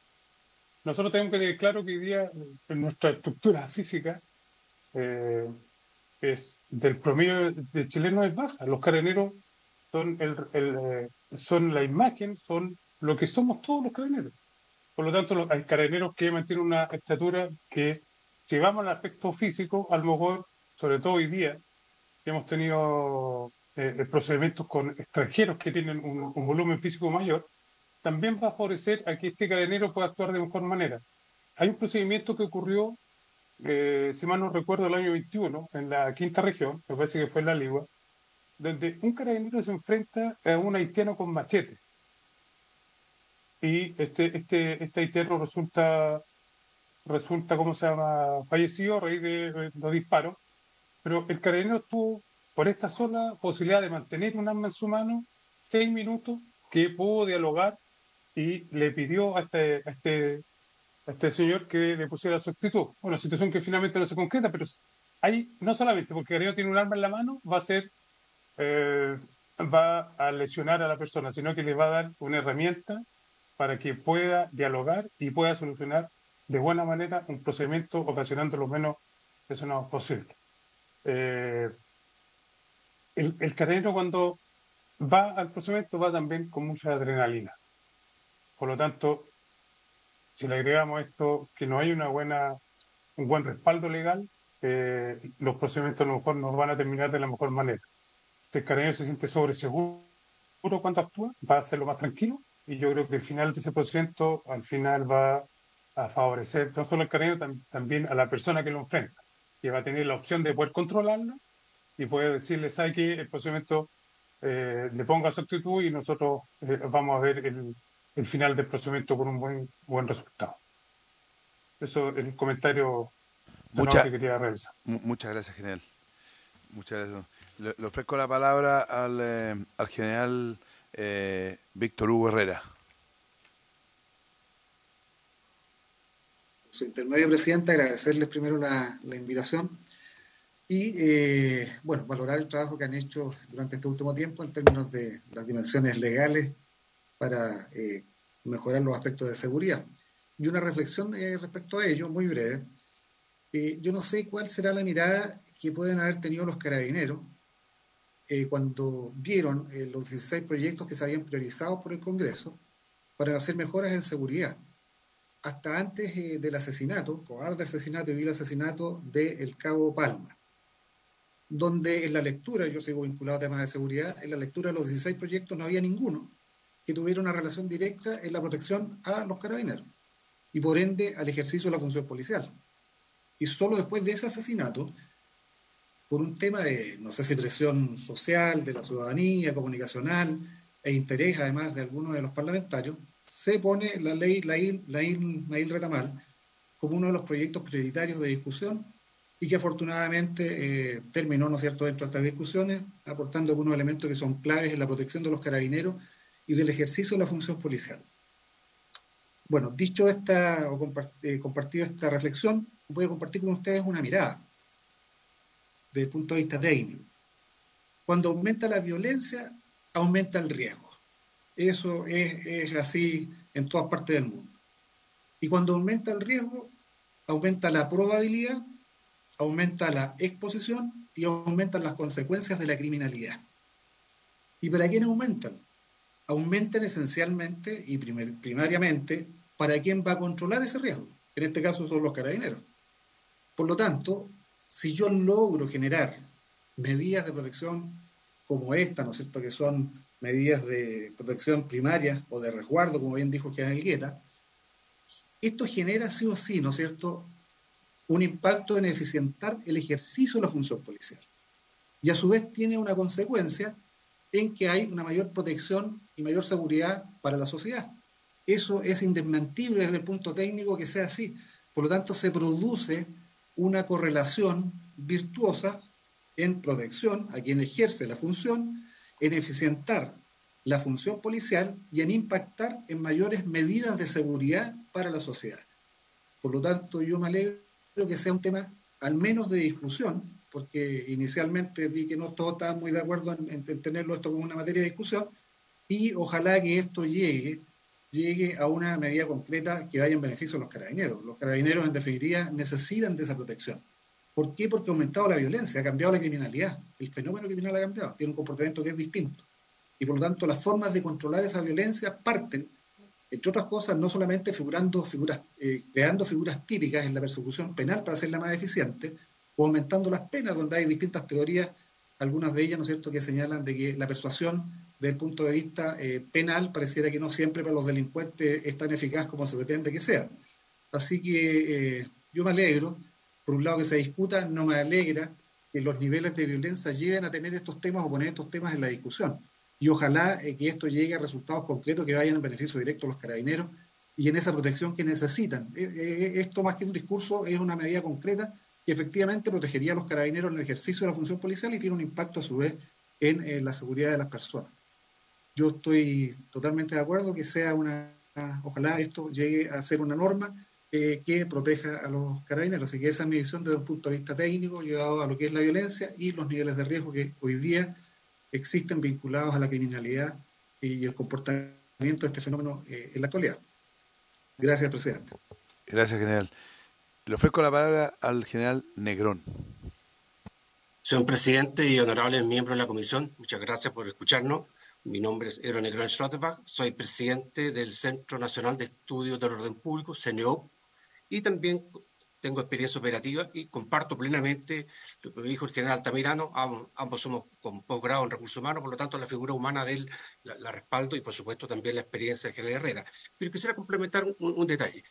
Nosotros tenemos que tener claro que hoy día en nuestra estructura física es del promedio de chilenos es baja. Los carabineros son son la imagen, son lo que somos todos los carabineros. Por lo tanto, hay carabineros que mantienen una estatura que, si vamos al aspecto físico, a lo mejor, sobre todo hoy día, que hemos tenido procedimientos con extranjeros que tienen un volumen físico mayor, también va a favorecer a que este carabinero pueda actuar de mejor manera. Hay un procedimiento que ocurrió, si mal no recuerdo, el año 21, en la quinta región, me parece que fue en La Ligua, donde un carabinero se enfrenta a un haitiano con machete. Y este haitiano resulta, ¿cómo se llama?, fallecido a raíz de los disparos, pero el carabinero tuvo, por esta sola posibilidad de mantener un arma en su mano, 6 minutos, que pudo dialogar y le pidió a este señor que le pusiera su actitud. Una situación que finalmente no se concreta, pero hay, no solamente porque el carabinero tiene un arma en la mano, va a lesionar a la persona, sino que le va a dar una herramienta para que pueda dialogar y pueda solucionar de buena manera un procedimiento ocasionando lo menos lesionados posible. El carabinero, cuando va al procedimiento, va también con mucha adrenalina. Por lo tanto, si le agregamos esto, que no hay un buen respaldo legal, los procedimientos a lo mejor no van a terminar de la mejor manera. Si el carabinero se siente seguro cuando actúa, va a hacerlo más tranquilo, y yo creo que el final de ese procedimiento al final va a favorecer no solo al carabinero, también a la persona que lo enfrenta, que va a tener la opción de poder controlarla y poder decirle, ¿sabe qué? El procedimiento le ponga su actitud y nosotros vamos a ver el final del procedimiento con un buen resultado. Eso es el comentario que quería realizar.
Muchas gracias, general. Muchas gracias. Le ofrezco la palabra al general Víctor Hugo Herrera.
Su intermedio, presidente, agradecerles primero la invitación y, valorar el trabajo que han hecho durante este último tiempo en términos de las dimensiones legales para mejorar los aspectos de seguridad. Y una reflexión respecto a ello, muy breve. Yo no sé cuál será la mirada que pueden haber tenido los carabineros cuando vieron los 16 proyectos que se habían priorizado por el Congreso para hacer mejoras en seguridad. Hasta antes del asesinato, cobarde asesinato y vil asesinato del cabo Palma, donde en la lectura, yo sigo vinculado a temas de seguridad, en la lectura de los 16 proyectos no había ninguno que tuviera una relación directa en la protección a los carabineros y por ende al ejercicio de la función policial. Y solo después de ese asesinato, por un tema de, no sé si presión social, de la ciudadanía, comunicacional e interés además de algunos de los parlamentarios, se pone la ley Nail Retamal como uno de los proyectos prioritarios de discusión y que afortunadamente terminó, ¿no es cierto?, dentro de estas discusiones, aportando algunos elementos que son claves en la protección de los carabineros y del ejercicio de la función policial. Bueno, dicho compartido esta reflexión, voy a compartir con ustedes una mirada desde el punto de vista técnico. Cuando aumenta la violencia, aumenta el riesgo. Eso es así en todas partes del mundo. Y cuando aumenta el riesgo, aumenta la probabilidad, aumenta la exposición y aumentan las consecuencias de la criminalidad. ¿Y para quién aumentan? aumentan esencialmente y primariamente para quien va a controlar ese riesgo. En este caso son los carabineros. Por lo tanto, si yo logro generar medidas de protección como esta, ¿no es cierto?, que son medidas de protección primaria o de resguardo, como bien dijo Kian Elgueta, esto genera sí o sí, ¿no es cierto?, un impacto en eficientar el ejercicio de la función policial. Y a su vez tiene una consecuencia en que hay una mayor protección y mayor seguridad para la sociedad. Eso es indesmentible desde el punto técnico que sea así. Por lo tanto, se produce una correlación virtuosa en protección a quien ejerce la función, en eficientar la función policial y en impactar en mayores medidas de seguridad para la sociedad. Por lo tanto, yo me alegro que sea un tema al menos de discusión, porque inicialmente vi que no todos estaban muy de acuerdo en tenerlo esto como una materia de discusión, y ojalá que esto llegue a una medida concreta que vaya en beneficio de los carabineros. Los carabineros, en definitiva, necesitan de esa protección. ¿Por qué? Porque ha aumentado la violencia, ha cambiado la criminalidad. El fenómeno criminal ha cambiado, tiene un comportamiento que es distinto. Y por lo tanto, las formas de controlar esa violencia parten, entre otras cosas, no solamente creando figuras típicas en la persecución penal para hacerla más eficiente, o aumentando las penas, donde hay distintas teorías, algunas de ellas, ¿no es cierto?, que señalan de que la persuasión, desde el punto de vista penal, pareciera que no siempre para los delincuentes es tan eficaz como se pretende que sea. Así que yo me alegro, por un lado, que se discuta, no me alegra que los niveles de violencia lleven a tener estos temas o poner estos temas en la discusión. Y ojalá que esto llegue a resultados concretos que vayan en beneficio directo a los carabineros y en esa protección que necesitan. Esto, más que un discurso, es una medida concreta que efectivamente protegería a los carabineros en el ejercicio de la función policial y tiene un impacto a su vez en la seguridad de las personas. Yo estoy totalmente de acuerdo que sea ojalá esto llegue a ser una norma que proteja a los carabineros. Así que esa es mi visión desde un punto de vista técnico, llegado a lo que es la violencia y los niveles de riesgo que hoy día existen vinculados a la criminalidad y el comportamiento de este fenómeno en la actualidad. Gracias, presidente.
Gracias, general. Le ofrezco la palabra al general Negrón.
Señor presidente y honorables miembros de la comisión, muchas gracias por escucharnos. Mi nombre es Eero Negrón Schlotterbach, soy presidente del Centro Nacional de Estudios del Orden Público, CNO, y también tengo experiencia operativa y comparto plenamente lo que dijo el general Altamirano. Ambos somos con posgrado en recursos humanos, por lo tanto la figura humana de él la respaldo y por supuesto también la experiencia del general Herrera. Pero quisiera complementar un detalle.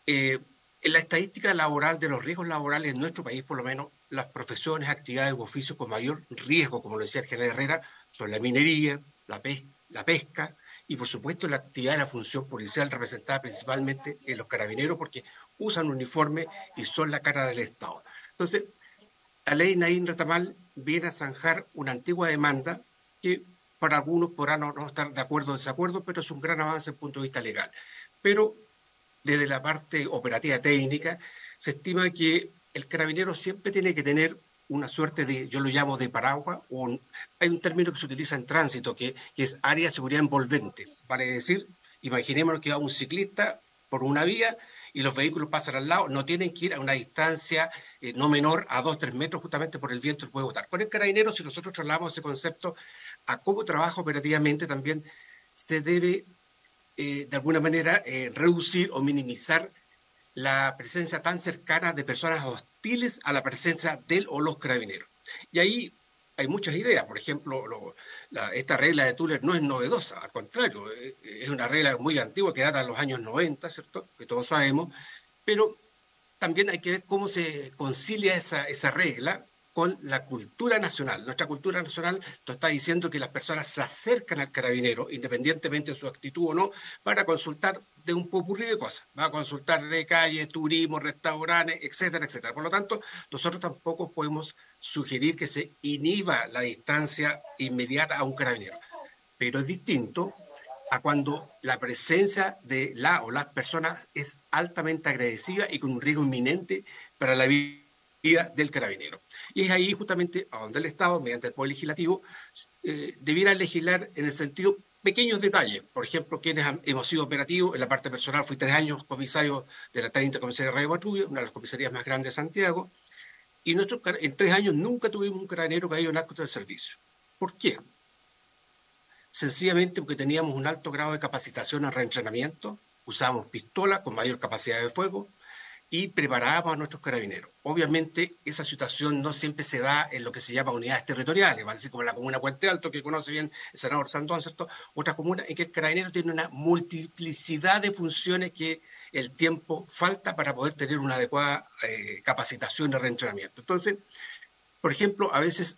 En la estadística laboral de los riesgos laborales en nuestro país, por lo menos, las profesiones, actividades u oficios con mayor riesgo, como lo decía el general Herrera, son la minería, la pesca y, por supuesto, la actividad de la función policial representada principalmente en los carabineros porque usan uniforme y son la cara del Estado. Entonces, la ley Naín Retamal viene a zanjar una antigua demanda que para algunos podrán no estar de acuerdo o desacuerdo, pero es un gran avance desde el punto de vista legal. Pero desde la parte operativa técnica, se estima que el carabinero siempre tiene que tener una suerte de, yo lo llamo de paraguas, hay un término que se utiliza en tránsito, que es área de seguridad envolvente. Vale decir, imaginémonos que va un ciclista por una vía y los vehículos pasan al lado, no tienen que ir a una distancia no menor a 2-3 metros, justamente por el viento que puede botar. Con el carabinero, si nosotros trasladamos ese concepto a cómo trabaja operativamente, también se debe de alguna manera reducir o minimizar la presencia tan cercana de personas hostiles a la presencia del o los carabineros. Y ahí hay muchas ideas. Por ejemplo, esta regla de Tuller no es novedosa, al contrario, es una regla muy antigua que data de los años 90, ¿cierto?, que todos sabemos, pero también hay que ver cómo se concilia esa regla con la cultura nacional. Nuestra cultura nacional nos está diciendo que las personas se acercan al carabinero, independientemente de su actitud o no, para consultar de un popurrí de cosas. Va a consultar de calles, turismo, restaurantes, etcétera, etcétera. Por lo tanto, nosotros tampoco podemos sugerir que se inhiba la distancia inmediata a un carabinero. Pero es distinto a cuando la presencia de la o las personas es altamente agresiva y con un riesgo inminente para la vida del carabinero. Y es ahí justamente a donde el Estado, mediante el Poder Legislativo, debiera legislar en el sentido pequeños detalles. Por ejemplo, quienes hemos sido operativos, en la parte personal fui 3 años comisario de la 30 Comisaría de Radio Patrulla, una de las comisarías más grandes de Santiago, y nosotros en 3 años nunca tuvimos un carabinero que haya un acto de servicio. ¿Por qué? sencillamente porque teníamos un alto grado de capacitación en reentrenamiento, usábamos pistolas con mayor capacidad de fuego y preparábamos a nuestros carabineros. Obviamente, esa situación no siempre se da en lo que se llama unidades territoriales, ¿vale? Así como la comuna Puente Alto, que conoce bien el senador Sandón, ¿cierto? Otra comuna en que el carabinero tiene una multiplicidad de funciones que el tiempo falta para poder tener una adecuada capacitación y reentrenamiento. Entonces, por ejemplo, a veces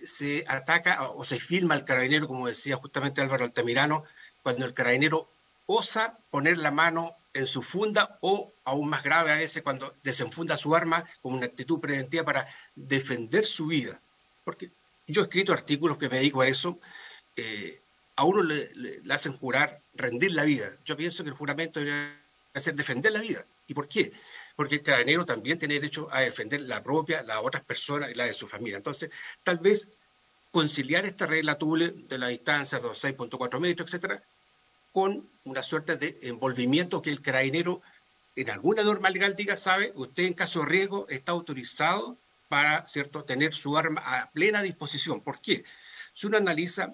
se ataca o se filma al carabinero, como decía justamente Álvaro Altamirano, cuando el carabinero osa poner la mano en su funda o, aún más grave a veces, cuando desenfunda su arma con una actitud preventiva para defender su vida. Porque yo he escrito artículos que me dedico a eso, a uno le hacen jurar rendir la vida. Yo pienso que el juramento debería ser defender la vida. ¿Y por qué? Porque el carabinero también tiene derecho a defender la propia, la de otras personas y la de su familia. Entonces, tal vez conciliar esta regla Thule de la distancia de los 6.4 metros, etcétera, con una suerte de envolvimiento que el carabinero, en alguna norma legal, diga, sabe, usted en caso de riesgo está autorizado para, ¿cierto?, tener su arma a plena disposición. ¿Por qué? Si uno analiza,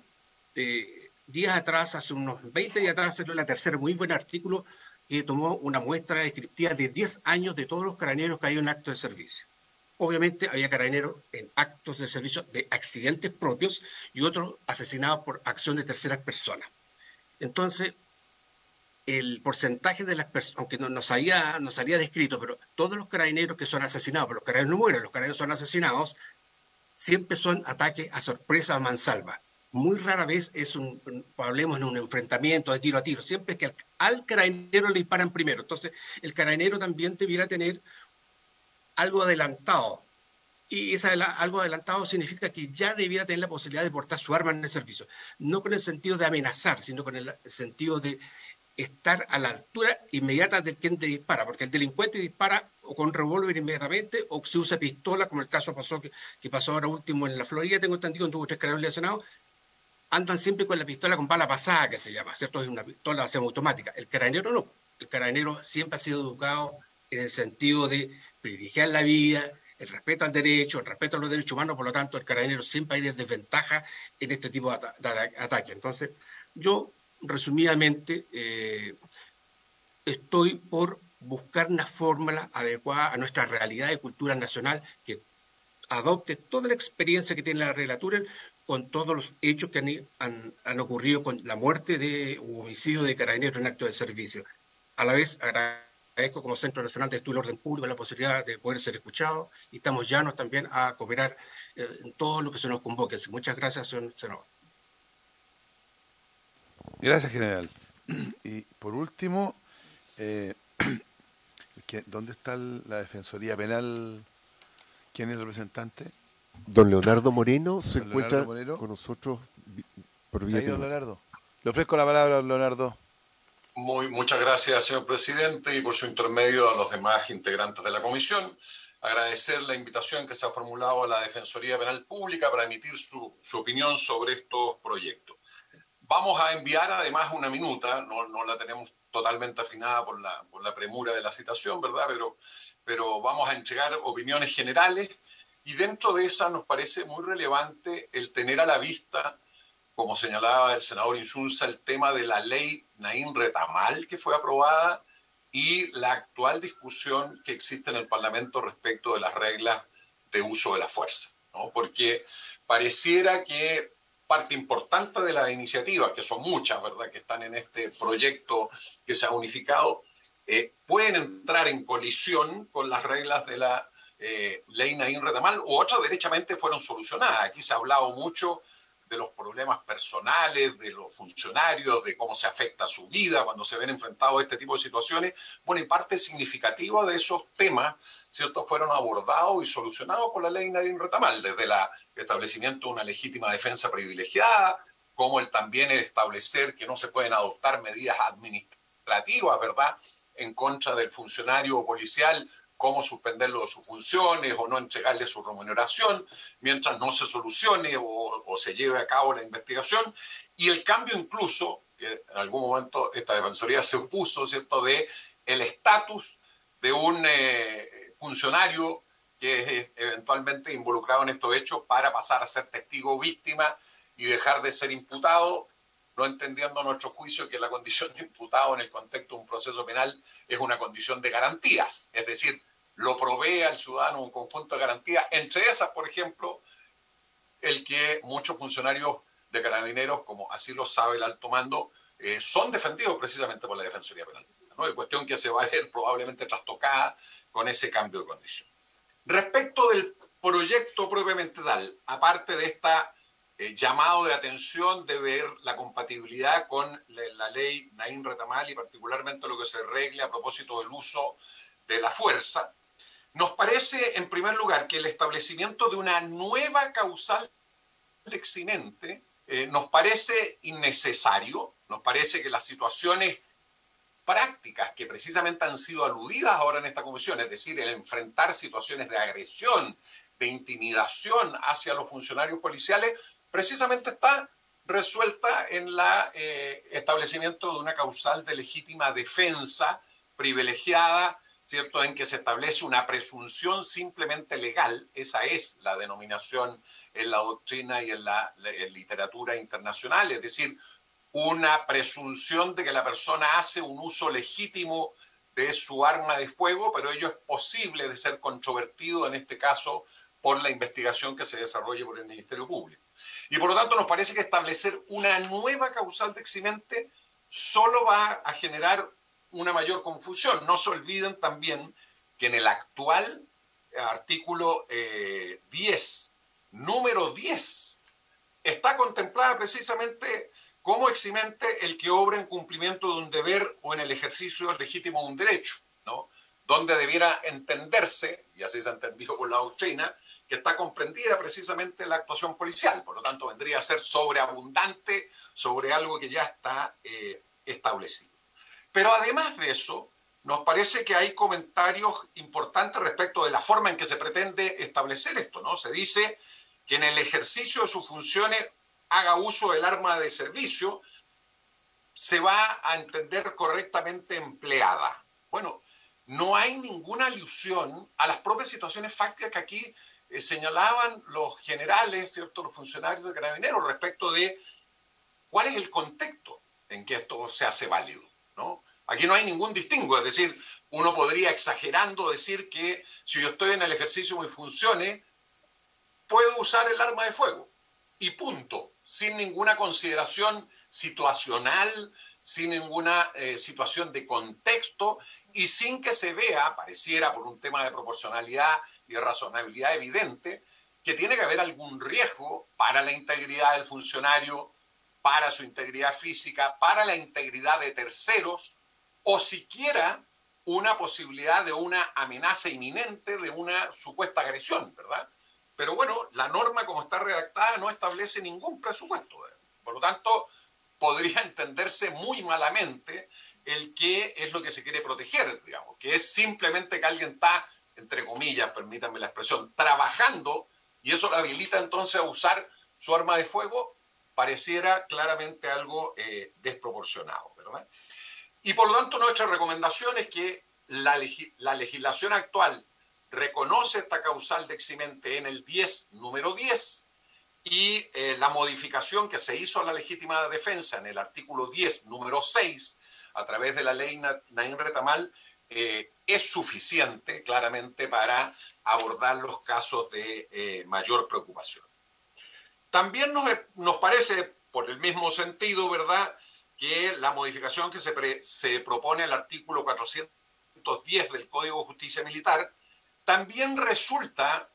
días atrás, hace unos 20 días atrás, salió La Tercera, muy buen artículo, que tomó una muestra descriptiva de 10 años de todos los carabineros que hay en actos de servicio. Obviamente había carabineros en actos de servicio de accidentes propios y otros asesinados por acción de terceras personas. Entonces, el porcentaje de las personas, aunque no salía descrito, pero todos los carabineros que son asesinados, pero los carabineros no mueren, los carabineros son asesinados, siempre son ataques a sorpresa, a mansalva. Muy rara vez es hablemos en un enfrentamiento de tiro a tiro, siempre es que al carabinero le disparan primero. Entonces, el carabinero también debiera tener algo adelantado. Y algo adelantado significa que ya debiera tener la posibilidad de portar su arma en el servicio. No con el sentido de amenazar, sino con el sentido de estar a la altura inmediata de quien te dispara, porque el delincuente dispara o con revólver inmediatamente o se usa pistola, como el caso que pasó ahora último en la Florida, tengo entendido, tuvo 3 carabineros lesionados, andan siempre con la pistola con bala pasada, que se llama, ¿cierto? Es una pistola semiautomática. El carabinero no. El carabinero siempre ha sido educado en el sentido de privilegiar la vida, el respeto al derecho, el respeto a los derechos humanos, por lo tanto, el carabinero siempre hay desventaja en este tipo de ataque. Entonces, yo, resumidamente, estoy por buscar una fórmula adecuada a nuestra realidad de cultura nacional que adopte toda la experiencia que tiene la regla Thule con todos los hechos que han ocurrido con la muerte u homicidio de carabineros en acto de servicio. A la vez, agradezco como Centro Nacional de Estudio del Orden Público la posibilidad de poder ser escuchados y estamos llanos también a cooperar en todo lo que se nos convoque. Muchas gracias, señor senador.
Gracias, general. Y por último, ¿dónde está la Defensoría Penal? ¿Quién es el representante?
Don Leonardo Moreno se encuentra
Moreno
con nosotros por vía
don Leonardo. Le ofrezco la palabra a Leonardo.
Muchas gracias, señor presidente, y por su intermedio a los demás integrantes de la comisión. Agradecer la invitación que se ha formulado a la Defensoría Penal Pública para emitir su opinión sobre estos proyectos. Vamos a enviar además una minuta, no la tenemos totalmente afinada por la premura de la citación, ¿verdad? Pero vamos a entregar opiniones generales y dentro de esa nos parece muy relevante el tener a la vista, como señalaba el senador Insulza, el tema de la ley Naín Retamal que fue aprobada y la actual discusión que existe en el Parlamento respecto de las reglas de uso de la fuerza, ¿no? Porque pareciera que parte importante de las iniciativas, que son muchas, ¿verdad?, que están en este proyecto que se ha unificado, pueden entrar en colisión con las reglas de la ley Naín Retamal, u otras derechamente fueron solucionadas. Aquí se ha hablado mucho de los problemas personales, de los funcionarios, de cómo se afecta su vida cuando se ven enfrentados a este tipo de situaciones. Bueno, y parte significativa de esos temas, ¿cierto?, fueron abordados y solucionados por la ley Naín Retamal, desde el establecimiento de una legítima defensa privilegiada, como el también establecer que no se pueden adoptar medidas administrativas, ¿verdad?, en contra del funcionario policial, cómo suspenderlo de sus funciones o no entregarle su remuneración mientras no se solucione o se lleve a cabo la investigación. Y el cambio incluso, que en algún momento esta Defensoría se opuso, ¿cierto?, de el estatus de un funcionario que es eventualmente involucrado en estos hechos para pasar a ser testigo víctima y dejar de ser imputado no entendiendo a nuestro juicio que la condición de imputado en el contexto de un proceso penal es una condición de garantías, es decir, lo provee al ciudadano un conjunto de garantías, entre esas, por ejemplo, el que muchos funcionarios de Carabineros, como así lo sabe el alto mando, son defendidos precisamente por la Defensoría Penal, ¿no? De cuestión que se va a ver probablemente trastocada con ese cambio de condición. Respecto del proyecto propiamente tal, aparte de esta llamado de atención de ver la compatibilidad con la ley Naín Retamal y particularmente lo que se regle a propósito del uso de la fuerza, nos parece, en primer lugar, que el establecimiento de una nueva causal de eximente nos parece innecesario, nos parece que las situaciones prácticas que precisamente han sido aludidas ahora en esta comisión, es decir, el enfrentar situaciones de agresión, de intimidación hacia los funcionarios policiales, precisamente está resuelta en el establecimiento de una causal de legítima defensa privilegiada, ¿cierto?, en que se establece una presunción simplemente legal, esa es la denominación en la doctrina y en la literatura internacional, es decir, una presunción de que la persona hace un uso legítimo de su arma de fuego, pero ello es posible de ser controvertido en este caso por la investigación que se desarrolle por el Ministerio Público. Y por lo tanto nos parece que establecer una nueva causal de eximente solo va a generar una mayor confusión. No se olviden también que en el actual artículo 10, número 10, está contemplada precisamente como eximente el que obra en cumplimiento de un deber o en el ejercicio legítimo de un derecho, ¿no? Donde debiera entenderse, y así se ha entendido por la doctrina, que está comprendida precisamente la actuación policial. Por lo tanto, vendría a ser sobreabundante sobre algo que ya está establecido. Pero además de eso, nos parece que hay comentarios importantes respecto de la forma en que se pretende establecer esto, ¿no? Se dice que en el ejercicio de sus funciones haga uso del arma de servicio, se va a entender correctamente empleada. Bueno, no hay ninguna alusión a las propias situaciones fácticas que aquí señalaban los generales, ¿cierto?, los funcionarios de Carabineros respecto de cuál es el contexto en que esto se hace válido, ¿no? Aquí no hay ningún distingo, es decir, uno podría exagerando decir que si yo estoy en el ejercicio de mis funciones, puedo usar el arma de fuego y punto, sin ninguna consideración situacional, sin ninguna situación de contexto y sin que se vea, pareciera por un tema de proporcionalidad y de razonabilidad evidente, que tiene que haber algún riesgo para la integridad del funcionario, para su integridad física, para la integridad de terceros, o siquiera una posibilidad de una amenaza inminente de una supuesta agresión, ¿verdad? Pero bueno, la norma como está redactada no establece ningún presupuesto. Por lo tanto, podría entenderse muy malamente el que es lo que se quiere proteger, digamos, que es simplemente que alguien está, entre comillas, permítanme la expresión, trabajando, y eso le habilita entonces a usar su arma de fuego, pareciera claramente algo desproporcionado, ¿verdad? Y por lo tanto nuestra recomendación es que la legislación actual reconoce esta causal de eximente en el 10, número 10, y la modificación que se hizo a la legítima defensa en el artículo 10, número 6, a través de la ley Naín Retamal, es suficiente claramente para abordar los casos de mayor preocupación. También nos parece, por el mismo sentido, ¿verdad?, que la modificación que se propone al artículo 410 del Código de Justicia Militar también resulta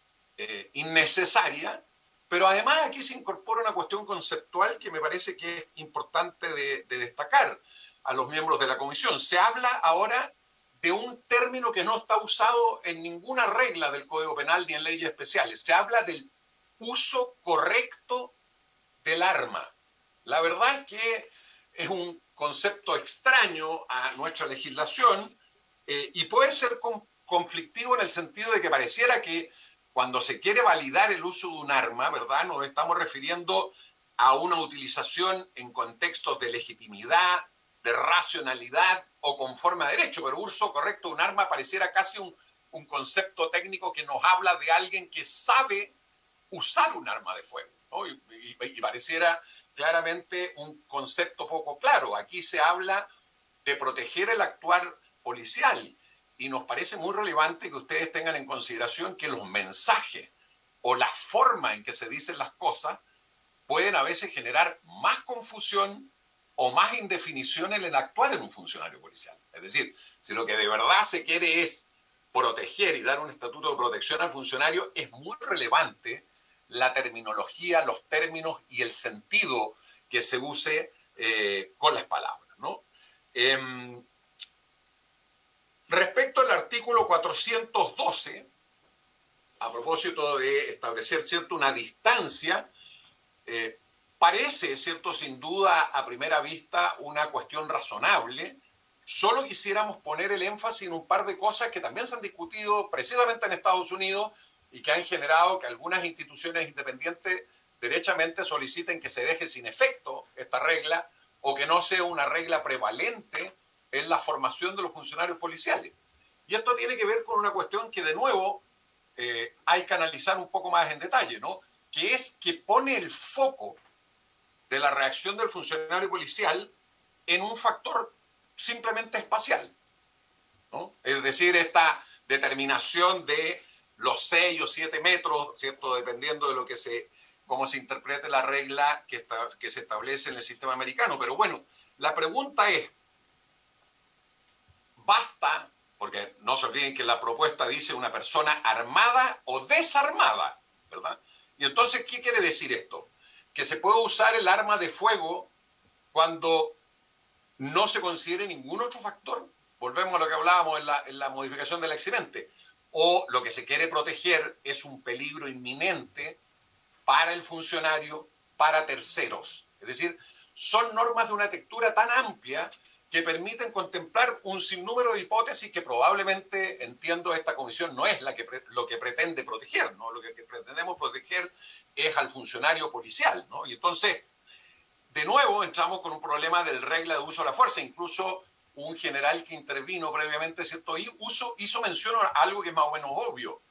innecesaria, pero además aquí se incorpora una cuestión conceptual que me parece que es importante de destacar a los miembros de la comisión. Se habla ahora de un término que no está usado en ninguna regla del Código Penal ni en leyes especiales. Se habla del uso correcto del arma. La verdad es que es un concepto extraño a nuestra legislación y puede ser conflictivo en el sentido de que pareciera que cuando se quiere validar el uso de un arma, ¿verdad?, nos estamos refiriendo a una utilización en contextos de legitimidad, de racionalidad o conforme a derecho, pero uso correcto de un arma pareciera casi un concepto técnico que nos habla de alguien que sabe usar un arma de fuego, ¿no? Y pareciera claramente un concepto poco claro. Aquí se habla de proteger el actuar policial y nos parece muy relevante que ustedes tengan en consideración que los mensajes o la forma en que se dicen las cosas pueden a veces generar más confusión o más indefinición en el actuar en un funcionario policial. Es decir, si lo que de verdad se quiere es proteger y dar un estatuto de protección al funcionario, es muy relevante la terminología, los términos y el sentido que se use con las palabras, ¿no? Respecto al artículo 412, a propósito de establecer, ¿cierto?, una distancia, parece, ¿cierto?, sin duda a primera vista una cuestión razonable. Solo quisiéramos poner el énfasis en un par de cosas que también se han discutido precisamente en Estados Unidos y que han generado que algunas instituciones independientes derechamente soliciten que se deje sin efecto esta regla o que no sea una regla prevalente en la formación de los funcionarios policiales. Y esto tiene que ver con una cuestión que, de nuevo, hay que analizar un poco más en detalle, ¿no? Que es que pone el foco de la reacción del funcionario policial en un factor simplemente espacial, ¿no? Es decir, esta determinación de los 6 o 7 metros, ¿cierto?, dependiendo de cómo se interprete la regla que se establece en el sistema americano. Pero bueno, la pregunta es, ¿basta? Porque no se olviden que la propuesta dice una persona armada o desarmada, ¿verdad? Y entonces, ¿qué quiere decir esto? Que se puede usar el arma de fuego cuando no se considere ningún otro factor. Volvemos a lo que hablábamos en la modificación del accidente. O lo que se quiere proteger es un peligro inminente para el funcionario, para terceros. Es decir, son normas de una textura tan amplia que permiten contemplar un sinnúmero de hipótesis que probablemente, entiendo, esta comisión no es lo que pretende proteger, ¿no? Lo que pretendemos proteger es al funcionario policial, ¿no? Y entonces, de nuevo, entramos con un problema del regla de uso de la fuerza. Incluso un general que intervino previamente, ¿cierto?, hizo mención a algo que es más o menos obvio.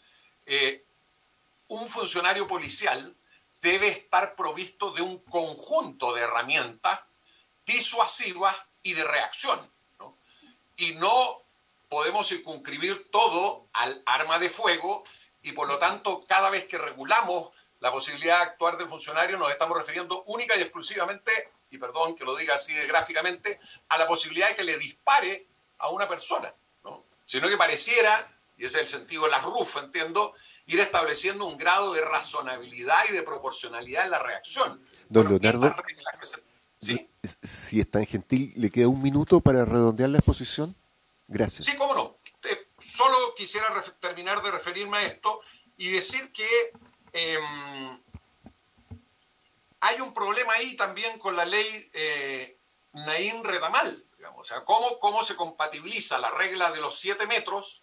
Un funcionario policial debe estar provisto de un conjunto de herramientas disuasivas y de reacción, ¿no? Y no podemos circunscribir todo al arma de fuego y, por lo tanto, cada vez que regulamos la posibilidad de actuar del funcionario nos estamos refiriendo única y exclusivamente, y perdón que lo diga así de gráficamente, a la posibilidad de que le dispare a una persona, ¿no? Sino que pareciera, y ese es el sentido de la RUF, entiendo, ir estableciendo un grado de razonabilidad y de proporcionalidad en la reacción.
Don Leonardo,
¿sí?
Si es tan gentil, ¿le queda un minuto para redondear la exposición? Gracias.
Sí, cómo no. Solo quisiera terminar de referirme a esto y decir que hay un problema ahí también con la ley Naín-Retamal, digamos. O sea, cómo se compatibiliza la regla de los 7 metros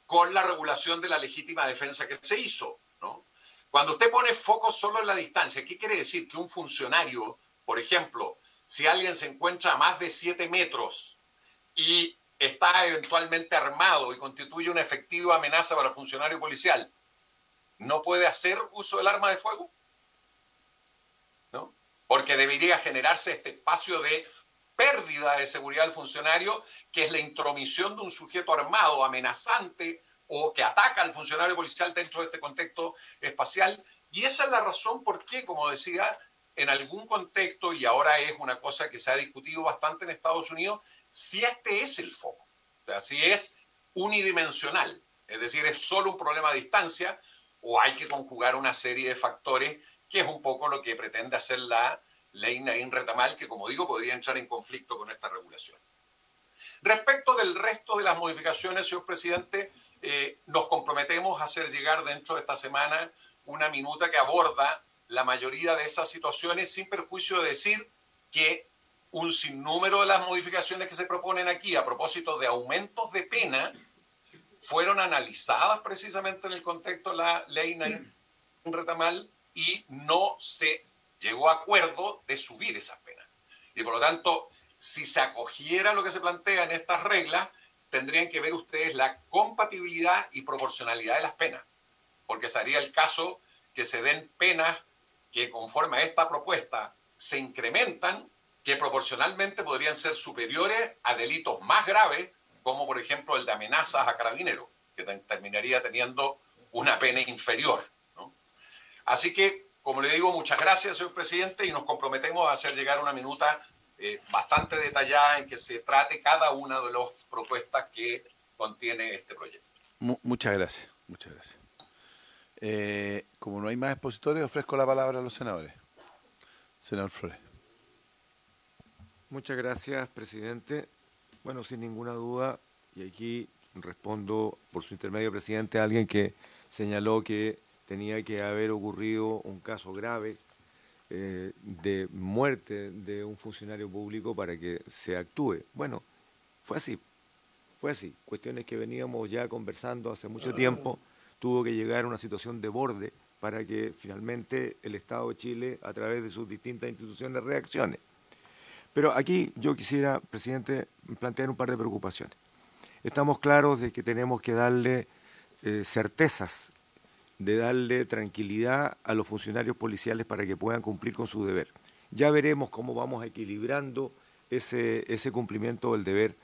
con la regulación de la legítima defensa que se hizo, ¿no? Cuando usted pone foco solo en la distancia, ¿qué quiere decir? Que un funcionario, por ejemplo, si alguien se encuentra a más de 7 metros y está eventualmente armado y constituye una efectiva amenaza para el funcionario policial, ¿no puede hacer uso del arma de fuego? ¿No? Porque debería generarse este espacio de pérdida de seguridad del funcionario, que es la intromisión de un sujeto armado, amenazante, o que ataca al funcionario policial dentro de este contexto espacial. Y esa es la razón por qué, como decía, en algún contexto, y ahora es una cosa que se ha discutido bastante en Estados Unidos, si este es el foco, o sea, si es unidimensional, es decir, es solo un problema a distancia, o hay que conjugar una serie de factores, que es un poco lo que pretende hacer la ley Naín-Retamal, que, como digo, podría entrar en conflicto con esta regulación. Respecto del resto de las modificaciones, señor presidente, nos comprometemos a hacer llegar dentro de esta semana una minuta que aborda la mayoría de esas situaciones, sin perjuicio de decir que un sinnúmero de las modificaciones que se proponen aquí a propósito de aumentos de pena fueron analizadas precisamente en el contexto de la ley Naín-Retamal y no se llegó a acuerdo de subir esas penas. Y por lo tanto, si se acogiera lo que se plantea en estas reglas, tendrían que ver ustedes la compatibilidad y proporcionalidad de las penas, porque sería el caso que se den penas que conforme a esta propuesta se incrementan, que proporcionalmente podrían ser superiores a delitos más graves, como por ejemplo el de amenazas a carabineros, que terminaría teniendo una pena inferior, ¿no? Así que, como le digo, muchas gracias, señor presidente, y nos comprometemos a hacer llegar una minuta bastante detallada en que se trate cada una de las propuestas que contiene este proyecto.
Muchas gracias, muchas gracias. Como no hay más expositores, ofrezco la palabra a los senadores. Senador Flores.
Muchas gracias, presidente. Bueno, sin ninguna duda, y aquí respondo por su intermedio, presidente, a alguien que señaló que tenía que haber ocurrido un caso grave de muerte de un funcionario público para que se actúe. Bueno, fue así. Cuestiones que veníamos ya conversando hace mucho tiempo, tuvo que llegar a una situación de borde para que finalmente el Estado de Chile, a través de sus distintas instituciones, reaccione. Pero aquí yo quisiera, presidente, plantear un par de preocupaciones. Estamos claros de que tenemos que darle certezas, de darle tranquilidad a los funcionarios policiales para que puedan cumplir con su deber. Ya veremos cómo vamos equilibrando ese cumplimiento del deber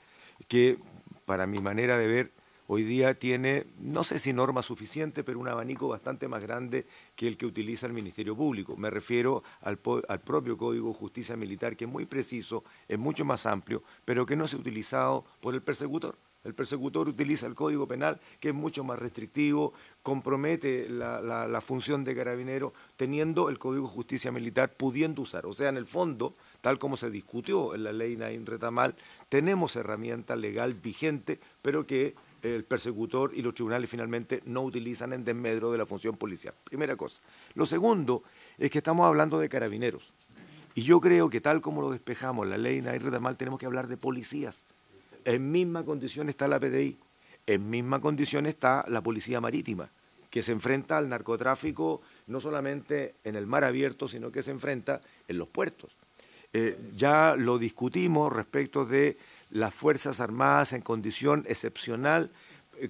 que, para mi manera de ver, hoy día tiene, no sé si norma suficiente, pero un abanico bastante más grande que el que utiliza el Ministerio Público. Me refiero al propio Código de Justicia Militar, que es muy preciso, es mucho más amplio, pero que no es utilizado por el persecutor. El persecutor utiliza el Código Penal, que es mucho más restrictivo, compromete la función de carabinero, teniendo el Código de Justicia Militar pudiendo usar. O sea, en el fondo, tal como se discutió en la ley Naín Retamal, tenemos herramienta legal vigente, pero que el persecutor y los tribunales finalmente no utilizan en desmedro de la función policial. Primera cosa. Lo segundo es que estamos hablando de carabineros. Y yo creo que tal como lo despejamos la ley Naín Retamal, tenemos que hablar de policías. En misma condición está la PDI, en misma condición está la Policía Marítima, que se enfrenta al narcotráfico no solamente en el mar abierto, sino que se enfrenta en los puertos. Ya lo discutimos respecto de las Fuerzas Armadas en condición excepcional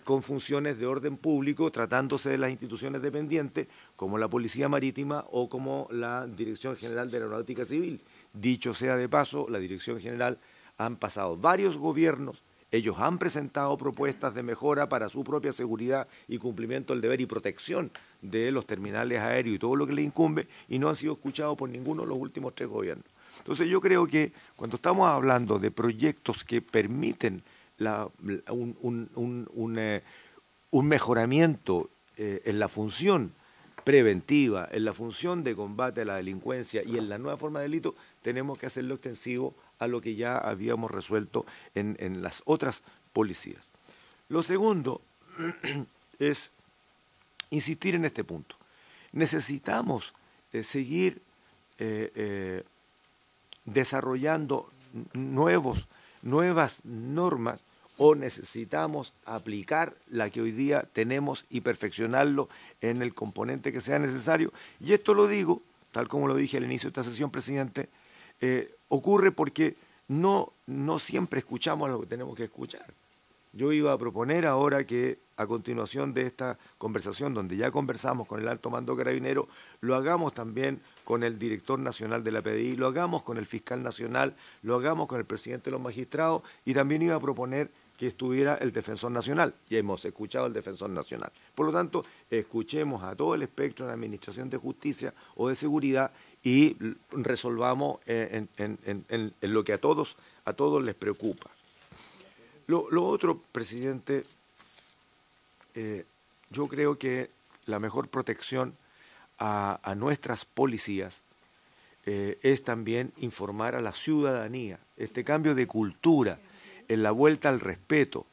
con funciones de orden público, tratándose de las instituciones dependientes, como la Policía Marítima o como la Dirección General de Aeronáutica Civil. Dicho sea de paso, la Dirección General han pasado varios gobiernos, ellos han presentado propuestas de mejora para su propia seguridad y cumplimiento del deber y protección de los terminales aéreos y todo lo que les incumbe, y no han sido escuchados por ninguno de los últimos 3 gobiernos. Entonces yo creo que cuando estamos hablando de proyectos que permiten un mejoramiento en la función preventiva, en la función de combate a la delincuencia y en la nueva forma de delito, tenemos que hacerlo extensivo a lo que ya habíamos resuelto en las otras policías. Lo segundo es insistir en este punto. Necesitamos seguir desarrollando nuevas normas, o necesitamos aplicar la que hoy día tenemos y perfeccionarlo en el componente que sea necesario. Y esto lo digo, tal como lo dije al inicio de esta sesión, presidente, ocurre porque no siempre escuchamos lo que tenemos que escuchar. Yo iba a proponer ahora que a continuación de esta conversación, donde ya conversamos con el alto mando carabinero, lo hagamos también con el director nacional de la PDI, lo hagamos con el fiscal nacional, lo hagamos con el presidente de los magistrados, y también iba a proponer que estuviera el defensor nacional, y hemos escuchado al defensor nacional. Por lo tanto, escuchemos a todo el espectro de la administración de justicia o de seguridad y resolvamos en lo que a todos les preocupa. Lo otro, presidente, yo creo que la mejor protección a nuestras policías es también informar a la ciudadanía, este cambio de cultura, en la vuelta al respeto,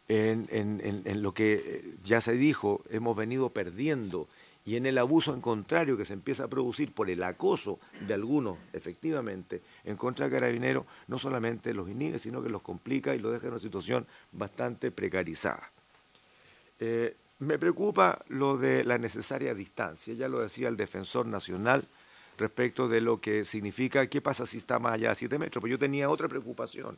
en lo que ya se dijo, hemos venido perdiendo, y en el abuso en contrario que se empieza a producir por el acoso de algunos, efectivamente, en contra de carabineros, no solamente los inhibe, sino que los complica y los deja en una situación bastante precarizada. Me preocupa lo de la necesaria distancia, ya lo decía el defensor nacional, respecto de lo que significa, ¿qué pasa si está más allá de 7 metros? Pues yo tenía otra preocupación.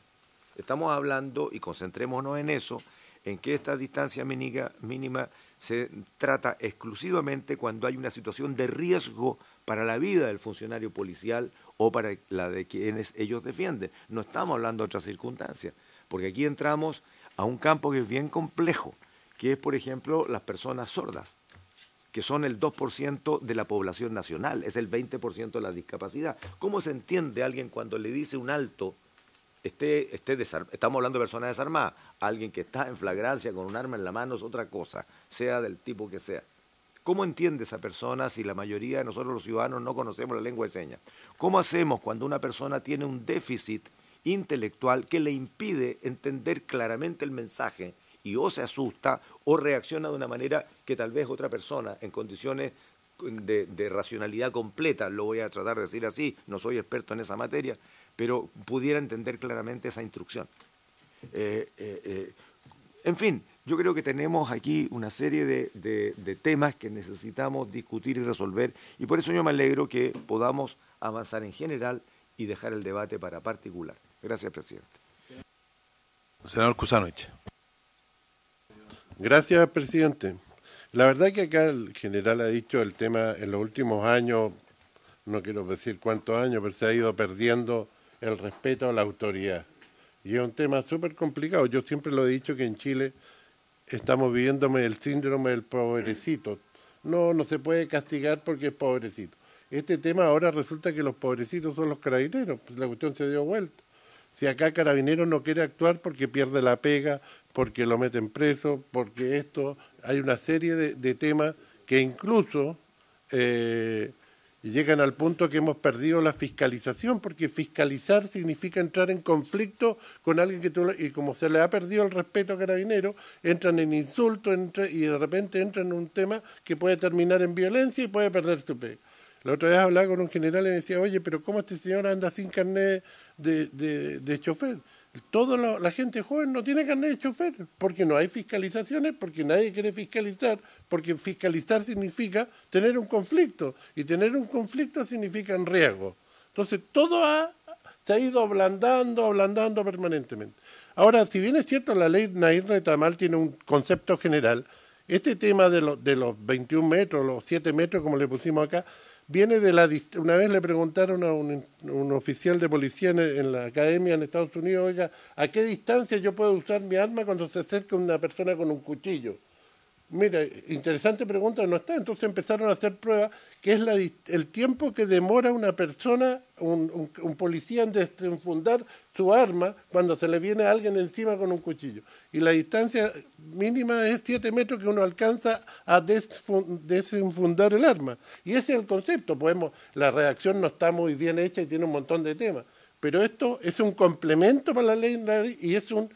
Estamos hablando, y concentrémonos en eso, en que esta distancia mínima se trata exclusivamente cuando hay una situación de riesgo para la vida del funcionario policial o para la de quienes ellos defienden. No estamos hablando de otras circunstancias, porque aquí entramos a un campo que es bien complejo, que es, por ejemplo, las personas sordas, que son el 2% de la población nacional, es el 20% de la discapacidad. ¿Cómo se entiende a alguien cuando le dice un alto, estamos hablando de personas desarmadas, alguien que está en flagrancia con un arma en la mano es otra cosa, sea del tipo que sea? ¿Cómo entiende esa persona si la mayoría de nosotros los ciudadanos no conocemos la lengua de señas? ¿Cómo hacemos cuando una persona tiene un déficit intelectual que le impide entender claramente el mensaje y o se asusta o reacciona de una manera que tal vez otra persona en condiciones de racionalidad completa, lo voy a tratar de decir así, no soy experto en esa materia, pero pudiera entender claramente esa instrucción? En fin, yo creo que tenemos aquí una serie de temas que necesitamos discutir y resolver, y por eso yo me alegro que podamos avanzar en general y dejar el debate para particular. Gracias, presidente.
Senador Kusanovich.
Gracias, presidente. La verdad que acá el general ha dicho el tema en los últimos años, no quiero decir cuántos años, pero se ha ido perdiendo el respeto a la autoridad. Y es un tema súper complicado. Yo siempre lo he dicho que en Chile estamos viviendo el síndrome del pobrecito. No se puede castigar porque es pobrecito. Este tema ahora resulta que los pobrecitos son los carabineros. Pues la cuestión se dio vuelta. Si acá Carabineros no quiere actuar porque pierde la pega, porque lo meten preso, porque hay una serie de temas que incluso llegan al punto que hemos perdido la fiscalización, porque fiscalizar significa entrar en conflicto con alguien y como se le ha perdido el respeto a Carabineros, entran en insultos y de repente entran en un tema que puede terminar en violencia y puede perder su pega. La otra vez hablaba con un general y me decía, oye, pero ¿cómo este señor anda sin carnet de chofer? La gente joven no tiene carnet de chofer, porque no hay fiscalizaciones, porque nadie quiere fiscalizar, porque fiscalizar significa tener un conflicto, y tener un conflicto significa en riesgo. Entonces, se ha ido ablandando permanentemente. Ahora, si bien es cierto, la ley Nair Retamal tiene un concepto general, este tema de los 21 metros, los 7 metros, como le pusimos acá, viene una vez le preguntaron a un oficial de policía en la academia en Estados Unidos, oiga, ¿a qué distancia yo puedo usar mi arma cuando se acerca una persona con un cuchillo? Mira, interesante pregunta, no está. Entonces empezaron a hacer pruebas, que es el tiempo que demora una persona, un policía en desenfundar su arma cuando se le viene a alguien encima con un cuchillo. Y la distancia mínima es 7 metros que uno alcanza a desenfundar el arma. Y ese es el concepto. La redacción no está muy bien hecha y tiene un montón de temas. Pero esto es un complemento para la ley y es un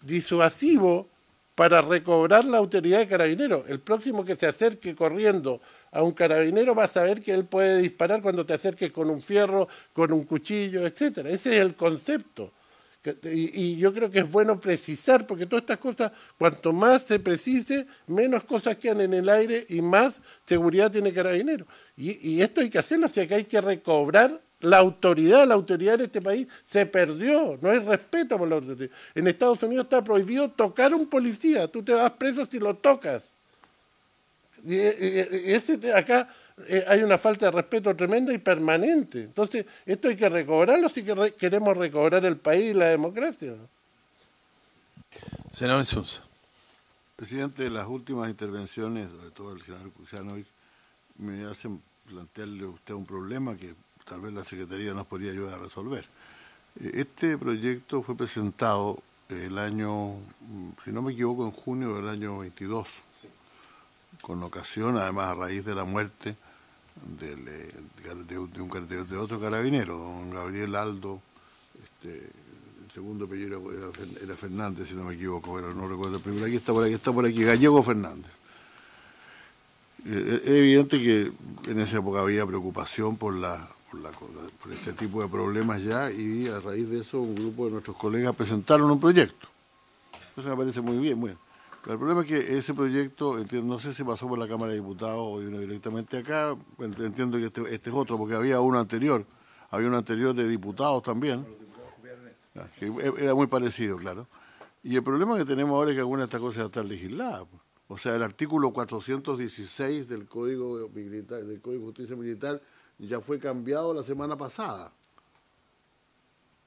disuasivo para recobrar la autoridad de Carabineros. El próximo que se acerque corriendo a un carabinero va a saber que él puede disparar cuando te acerques con un fierro, con un cuchillo, etcétera. Ese es el concepto. Y yo creo que es bueno precisar, porque todas estas cosas, cuanto más se precise, menos cosas quedan en el aire y más seguridad tiene Carabineros. Y esto hay que hacerlo, o sea que hay que recobrar la autoridad en este país se perdió, no hay respeto por la autoridad. En Estados Unidos está prohibido tocar a un policía, tú te vas preso si lo tocas. Acá hay una falta de respeto tremenda y permanente. Entonces, esto hay que recobrarlo si queremos recobrar el país y la democracia.
Senador Insunza.
Presidente, las últimas intervenciones, sobre todo el general Kusanovich, me hacen plantearle a usted un problema que tal vez la Secretaría nos podría ayudar a resolver. Este proyecto fue presentado el año, si no me equivoco, en junio del año 22, sí, con ocasión, además, a raíz de la muerte de otro carabinero, don Gabriel Aldo, el segundo apellido era Fernández, si no me equivoco, pero no recuerdo el primero. Aquí está por aquí, Gallego Fernández. Es evidente que en esa época había preocupación por este tipo de problemas ya, y a raíz de eso un grupo de nuestros colegas presentaron un proyecto. Eso me parece muy bien. Bueno, pero el problema es que ese proyecto, no sé si pasó por la Cámara de Diputados o vino directamente acá. Bueno, entiendo que este es otro, porque había uno anterior de diputados también, que era muy parecido, claro. Y el problema que tenemos ahora es que algunas de estas cosas ya están legisladas. O sea, el artículo 416 del Código Militar, del Código de Justicia Militar, ya fue cambiado la semana pasada.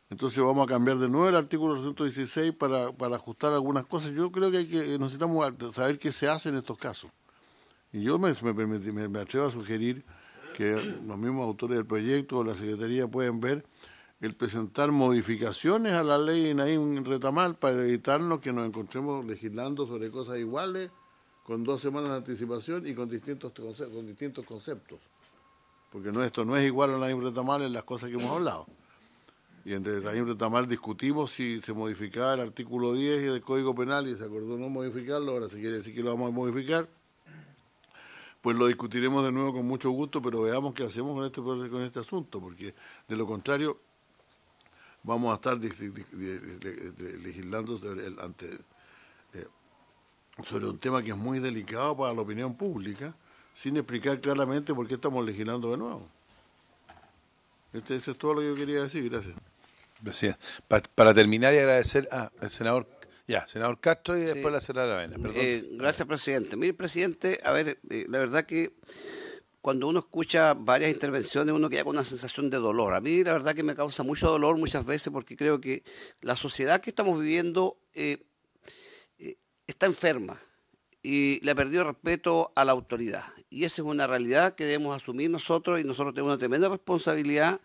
Entonces vamos a cambiar de nuevo el artículo 116 para ajustar algunas cosas. Yo creo que necesitamos saber qué se hace en estos casos. Y yo me atrevo a sugerir que los mismos autores del proyecto o la Secretaría pueden ver el presentar modificaciones a la ley en Retamal para evitarnos que nos encontremos legislando sobre cosas iguales con 2 semanas de anticipación y con distintos conceptos. Porque esto no es igual a la ley Retamal en las cosas que hemos hablado. Y entre la ley Retamal discutimos si se modificaba el artículo 10 del Código Penal y se acordó no modificarlo, ahora se quiere decir que lo vamos a modificar. Pues lo discutiremos de nuevo con mucho gusto, pero veamos qué hacemos con este asunto, porque de lo contrario vamos a estar legislando sobre un tema que es muy delicado para la opinión pública, sin explicar claramente por qué estamos legislando de nuevo. Eso es todo lo que yo quería decir. Gracias.
Gracias. Para terminar y agradecer al senador Castro y después la senadora Aravena.
Gracias, presidente. Mire, presidente, a ver, la verdad que cuando uno escucha varias intervenciones, uno queda con una sensación de dolor. A mí la verdad que me causa mucho dolor muchas veces porque creo que la sociedad que estamos viviendo está enferma y le ha perdido respeto a la autoridad. Y esa es una realidad que debemos asumir nosotros, y nosotros tenemos una tremenda responsabilidad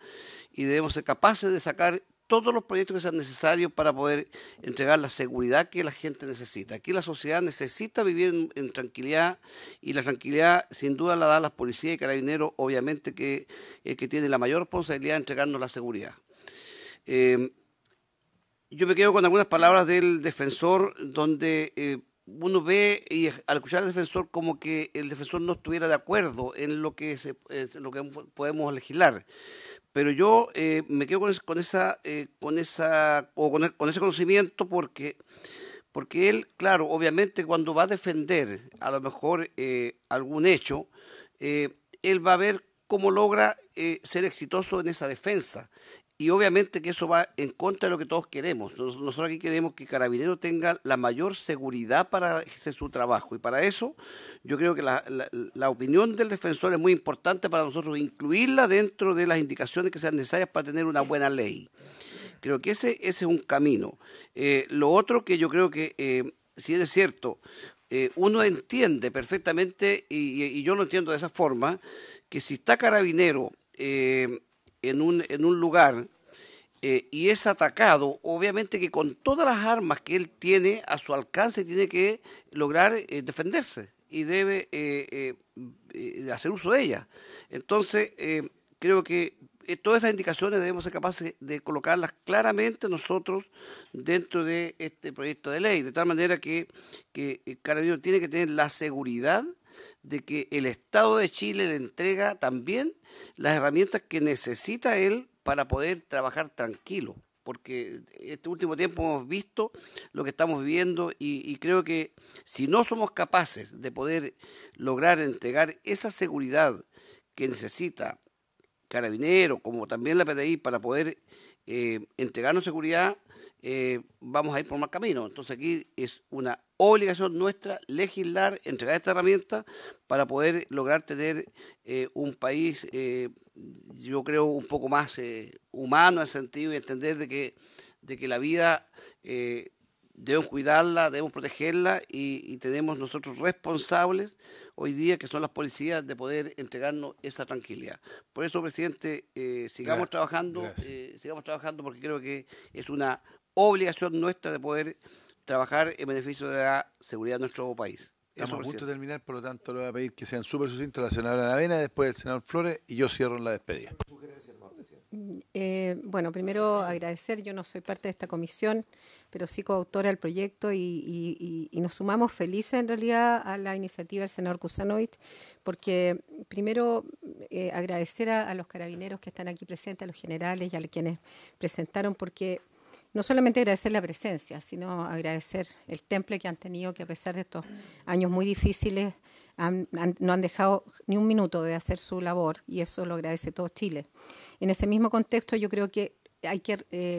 y debemos ser capaces de sacar todos los proyectos que sean necesarios para poder entregar la seguridad que la gente necesita. Aquí la sociedad necesita vivir en tranquilidad, y la tranquilidad sin duda la dan las policías y carabineros, obviamente que tiene la mayor responsabilidad de entregarnos la seguridad. Yo me quedo con algunas palabras del defensor donde uno ve, y al escuchar al defensor, como que el defensor no estuviera de acuerdo en lo que podemos legislar. Pero yo me quedo con ese conocimiento porque él, claro, obviamente cuando va a defender a lo mejor algún hecho, él va a ver cómo logra ser exitoso en esa defensa. Y obviamente que eso va en contra de lo que todos queremos. Nosotros aquí queremos que Carabineros tenga la mayor seguridad para hacer su trabajo. Y para eso yo creo que la opinión del defensor es muy importante para nosotros incluirla dentro de las indicaciones que sean necesarias para tener una buena ley. Creo que ese es un camino. Lo otro que yo creo que, si es cierto, uno entiende perfectamente, y yo lo entiendo de esa forma, que si está Carabinero en un lugar y es atacado, obviamente que con todas las armas que él tiene a su alcance tiene que lograr defenderse y debe hacer uso de ellas. Entonces, creo que todas estas indicaciones debemos ser capaces de colocarlas claramente nosotros dentro de este proyecto de ley, de tal manera que Carabineros tiene que tener la seguridad de que el Estado de Chile le entrega también las herramientas que necesita él para poder trabajar tranquilo, porque este último tiempo hemos visto lo que estamos viviendo y creo que si no somos capaces de poder lograr entregar esa seguridad que necesita Carabineros, como también la PDI, para poder entregarnos seguridad, vamos a ir por mal camino. Entonces aquí es una obligación nuestra legislar, entregar esta herramienta para poder lograr tener un país, yo creo, un poco más humano en el sentido y entender de que la vida debemos cuidarla, debemos protegerla y tenemos nosotros responsables hoy día, que son las policías, de poder entregarnos esa tranquilidad. Por eso, presidente, sigamos trabajando porque creo que es una obligación nuestra de poder trabajar en beneficio de la seguridad de nuestro país.
Estamos a punto de terminar, por lo tanto le voy a pedir que sean súper sucintos la senadora Aravena, después el senador Flores y yo cierro en la despedida.
Bueno, primero agradecer, yo no soy parte de esta comisión, pero sí coautora del proyecto y nos sumamos felices en realidad a la iniciativa del senador Kusanovich, porque primero agradecer a los carabineros que están aquí presentes, a los generales y a quienes presentaron, porque no solamente agradecer la presencia, sino agradecer el temple que han tenido, que a pesar de estos años muy difíciles no han dejado ni un minuto de hacer su labor, y eso lo agradece todo Chile. En ese mismo contexto yo creo que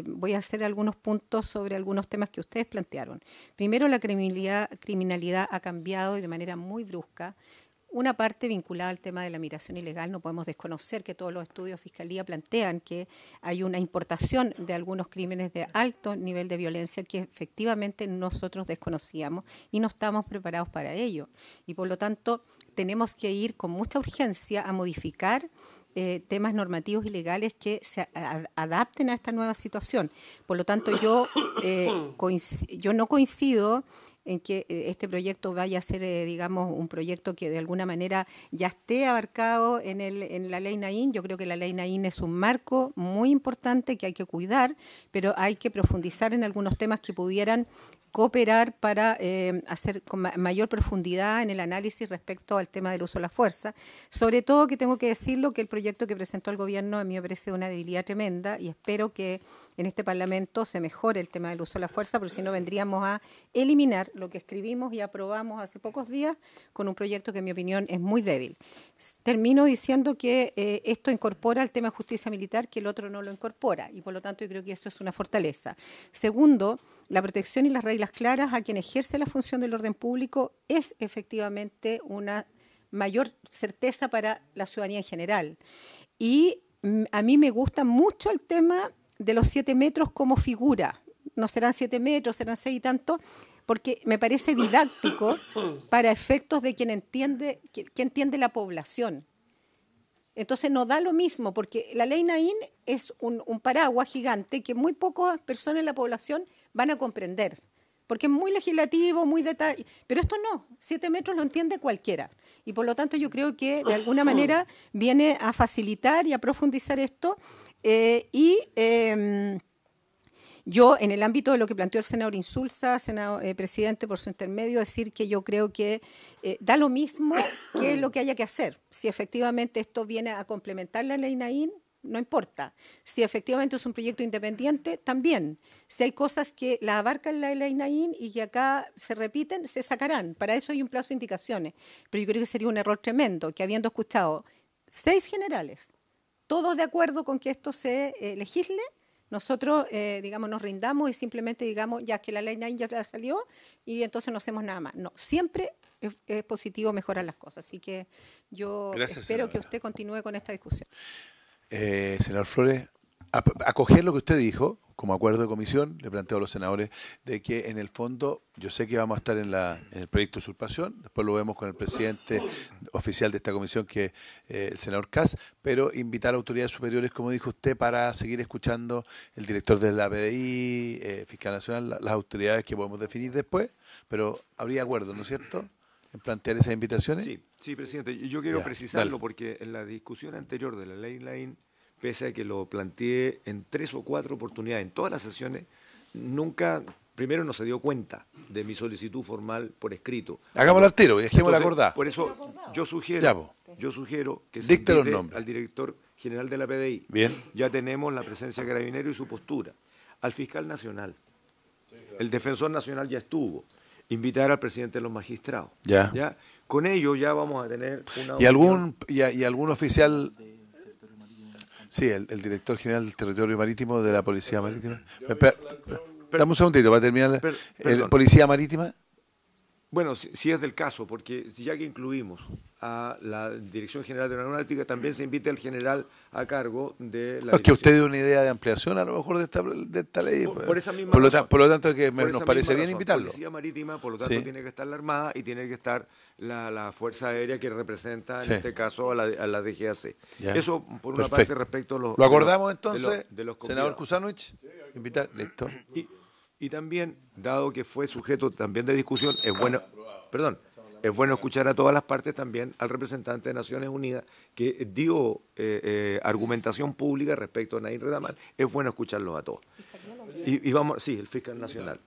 voy a hacer algunos puntos sobre algunos temas que ustedes plantearon. Primero, la criminalidad ha cambiado y de manera muy brusca. una parte vinculada al tema de la migración ilegal. No podemos desconocer que todos los estudios de Fiscalía plantean que hay una importación de algunos crímenes de alto nivel de violencia que efectivamente nosotros desconocíamos y no estamos preparados para ello. Y por lo tanto tenemos que ir con mucha urgencia a modificar temas normativos y legales que se adapten a esta nueva situación. Por lo tanto, yo no coincido en que este proyecto vaya a ser, digamos, un proyecto que de alguna manera ya esté abarcado en la ley Naín. Yo creo que la ley Naín es un marco muy importante que hay que cuidar, pero hay que profundizar en algunos temas que pudieran cooperar para hacer con mayor profundidad en el análisis respecto al tema del uso de la fuerza. Sobre todo que tengo que decirlo que el proyecto que presentó el gobierno a mí me parece una debilidad tremenda y espero que en este Parlamento se mejore el tema del uso de la fuerza, porque si no vendríamos a eliminar lo que escribimos y aprobamos hace pocos días con un proyecto que en mi opinión es muy débil. Termino diciendo que esto incorpora el tema de justicia militar, que el otro no lo incorpora, y por lo tanto yo creo que eso es una fortaleza. Segundo, la protección y las reglas claras a quien ejerce la función del orden público es efectivamente una mayor certeza para la ciudadanía en general. Y a mí me gusta mucho el tema de los 7 metros como figura. No serán 7 metros, serán 6 y tanto, porque me parece didáctico para efectos de quien entiende la población. Entonces no da lo mismo, porque la ley Naín es un paraguas gigante que muy pocas personas en la población van a comprender, porque es muy legislativo, muy detallado, pero esto no, 7 metros lo entiende cualquiera. Y por lo tanto yo creo que de alguna manera viene a facilitar y a profundizar esto. Yo, en el ámbito de lo que planteó el senador Insulza, presidente, por su intermedio, decir que yo creo que da lo mismo qué es lo que haya que hacer. Si efectivamente esto viene a complementar la ley Naín, no importa. Si efectivamente es un proyecto independiente, también. Si hay cosas que la abarcan la ley Naín y que acá se repiten, se sacarán. Para eso hay un plazo de indicaciones. Pero yo creo que sería un error tremendo que, habiendo escuchado 6 generales, todos de acuerdo con que esto se legisle, nosotros, digamos, nos rindamos y simplemente digamos, ya que la ley Naín ya salió y entonces no hacemos nada más. No, siempre es positivo mejorar las cosas. Así que yo espero que usted continúe con esta discusión.
Senador Flores, acoger lo que usted dijo, como acuerdo de comisión, le planteo a los senadores de que en el fondo, yo sé que vamos a estar en el proyecto de usurpación, después lo vemos con el presidente oficial de esta comisión, que es el senador Kass, pero invitar a autoridades superiores, como dijo usted, para seguir escuchando el director de la PDI, Fiscal Nacional, las autoridades que podemos definir después, pero habría acuerdo, ¿no es cierto?, en plantear esas invitaciones.
Sí, presidente, yo quiero precisarlo porque en la discusión anterior de la ley Naín, pese a que lo planteé en 3 o 4 oportunidades, en todas las sesiones, nunca, primero no se dio cuenta de mi solicitud formal por escrito.
Hagámoslo al tiro y dejémosla acordar.
Por eso yo sugiero que se
díctelo
invite al director general de la PDI.
Bien.
Ya tenemos la presencia de Carabinero y su postura. Al fiscal nacional. El defensor nacional ya estuvo. Invitar al presidente de los magistrados. ¿Ya? Con ello ya vamos a tener una...
¿Y algún oficial? Sí, el director general del Territorio Marítimo de la Policía Marítima. Dame un segundito para terminar. ¿Policía Marítima?
Bueno, si es del caso, porque ya que incluimos a la Dirección General de Aeronáutica, también se invita al general a cargo de la...
Es que usted dio una idea de ampliación a lo mejor de esta ley.
Por esa misma
razón. Por lo tanto, que nos parece bien invitarlo.
Policía Marítima, por lo tanto, tiene que estar la Armada y tiene que estar la Fuerza Aérea que representa, en este caso, a la DGAC.
Ya.
Eso, por una parte, respecto a los...
¿Lo acordamos entonces,
de los
senador Kusanowicz? Invitar, listo.
Y también, dado que fue sujeto también de discusión, es bueno escuchar a todas las partes, también al representante de Naciones Unidas que dio argumentación pública respecto a Naín Redamal. Es bueno escucharlos a todos. Y vamos, el fiscal nacional.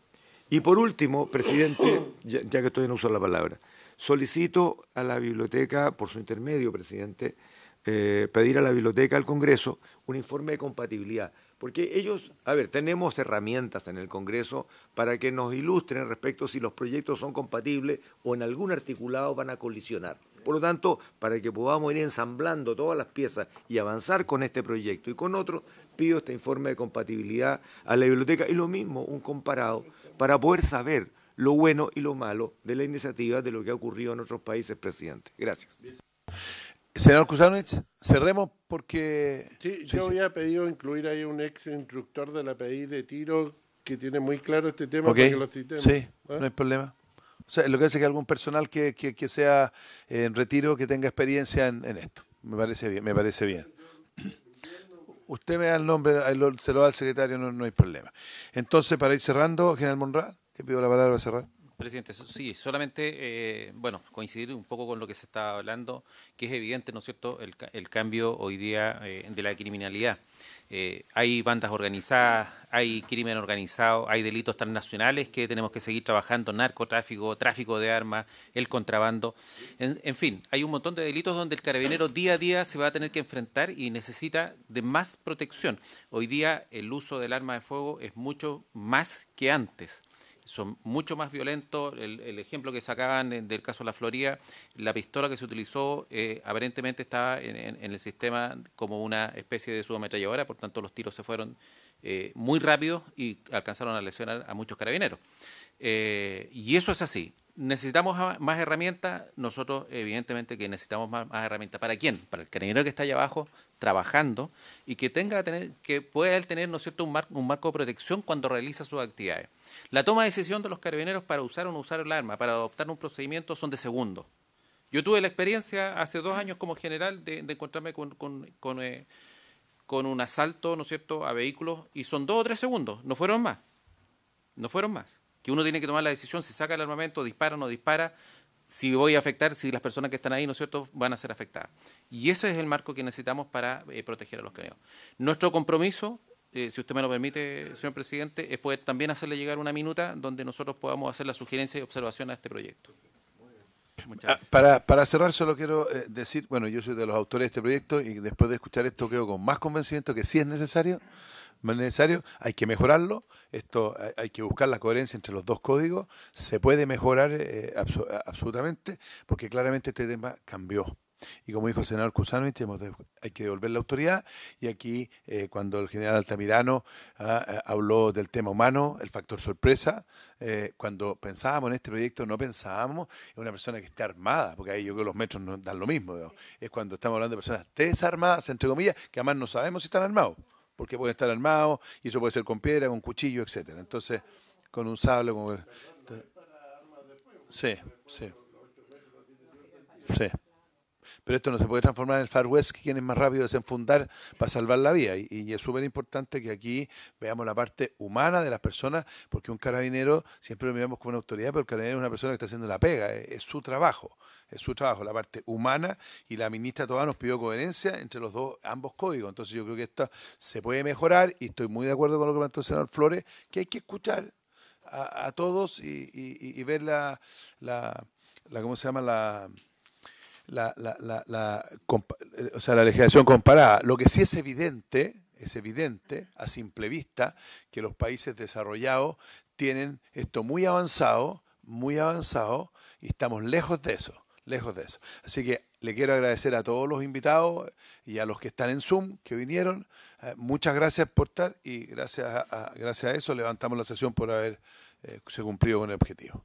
Y por último, presidente, ya que estoy en uso de la palabra, solicito a la biblioteca, por su intermedio, presidente, pedir a la biblioteca del Congreso un informe de compatibilidad. Porque ellos, tenemos herramientas en el Congreso para que nos ilustren respecto a si los proyectos son compatibles o en algún articulado van a colisionar. Por lo tanto, para que podamos ir ensamblando todas las piezas y avanzar con este proyecto y con otros, pido este informe de compatibilidad a la biblioteca y lo mismo, un comparado, para poder saber lo bueno y lo malo de la iniciativa de lo que ha ocurrido en otros países, presidente. Gracias.
Senador Kuzanovich, cerremos porque...
Sí, yo había pedido incluir ahí un ex instructor de la PDI de tiro que tiene muy claro este tema para que lo citemos.
Sí, no hay problema. O sea, lo que hace que algún personal que sea en retiro, que tenga experiencia en esto. Me parece bien. Usted me da el nombre, se lo da al secretario, no hay problema. Entonces, para ir cerrando, general Monrad, que pido la palabra para cerrar.
Presidente, sí, solamente, coincidir un poco con lo que se estaba hablando, que es evidente, ¿no es cierto?, el cambio hoy día de la criminalidad. Hay bandas organizadas, hay crimen organizado, hay delitos transnacionales que tenemos que seguir trabajando, narcotráfico, tráfico de armas, el contrabando. En fin, hay un montón de delitos donde el carabinero día a día se va a tener que enfrentar y necesita de más protección. Hoy día el uso del arma de fuego es mucho más que antes. Son mucho más violentos. El ejemplo que sacaban del caso de la Florida, la pistola que se utilizó aparentemente estaba en el sistema como una especie de subametralladora, por tanto los tiros se fueron muy rápidos y alcanzaron a lesionar a muchos carabineros. Y eso es así. ¿Necesitamos más herramientas? Nosotros evidentemente que necesitamos más herramientas. ¿Para quién? Para el carabinero que está allá abajo trabajando y que pueda tener, ¿no es cierto?, un marco de protección cuando realiza sus actividades. La toma de decisión de los carabineros para usar o no usar el arma, para adoptar un procedimiento, son de segundos. Yo tuve la experiencia hace 2 años como general de encontrarme con un asalto, ¿no es cierto?, a vehículos, y son 2 o 3 segundos, no fueron más. Que uno tiene que tomar la decisión si saca el armamento, dispara o no dispara, si voy a afectar, si las personas que están ahí, ¿no es cierto?, van a ser afectadas. Y ese es el marco que necesitamos para proteger a los carabineros. Nuestro compromiso, si usted me lo permite, señor presidente, es poder también hacerle llegar una minuta donde nosotros podamos hacer la sugerencia y observación a este proyecto. Muchas gracias.
Para cerrar, solo quiero decir, bueno, yo soy de los autores de este proyecto y después de escuchar esto quedo con más convencimiento que sí es necesario, hay que mejorarlo, hay que buscar la coherencia entre los dos códigos, se puede mejorar absolutamente, porque claramente este tema cambió. Y como dijo el senador Kuzanovich, hay que devolver la autoridad, y aquí cuando el general Altamirano habló del tema humano, el factor sorpresa, cuando pensábamos en este proyecto no pensábamos en una persona que esté armada, porque ahí yo creo que los metros no dan lo mismo, ¿no? Es cuando estamos hablando de personas desarmadas, entre comillas, que además no sabemos si están armados, porque pueden estar armados, y eso puede ser con piedra, con cuchillo, etcétera. Entonces, con un sable, sí. Pero esto no se puede transformar en el Far West, que quien es más rápido desenfundar para salvar la vida. Y es súper importante que aquí veamos la parte humana de las personas, porque un carabinero siempre lo miramos como una autoridad, pero el carabinero es una persona que está haciendo la pega, es su trabajo, la parte humana, y la ministra Toá nos pidió coherencia entre ambos códigos. Entonces yo creo que esto se puede mejorar, y estoy muy de acuerdo con lo que planteó el senador Flores, que hay que escuchar a todos y ver ¿cómo se llama? La legislación comparada. Lo que sí es evidente a simple vista, que los países desarrollados tienen esto muy avanzado, y estamos lejos de eso. Así que le quiero agradecer a todos los invitados y a los que están en Zoom, que vinieron. Muchas gracias por estar, y gracias a eso levantamos la sesión por haber se cumplido con el objetivo.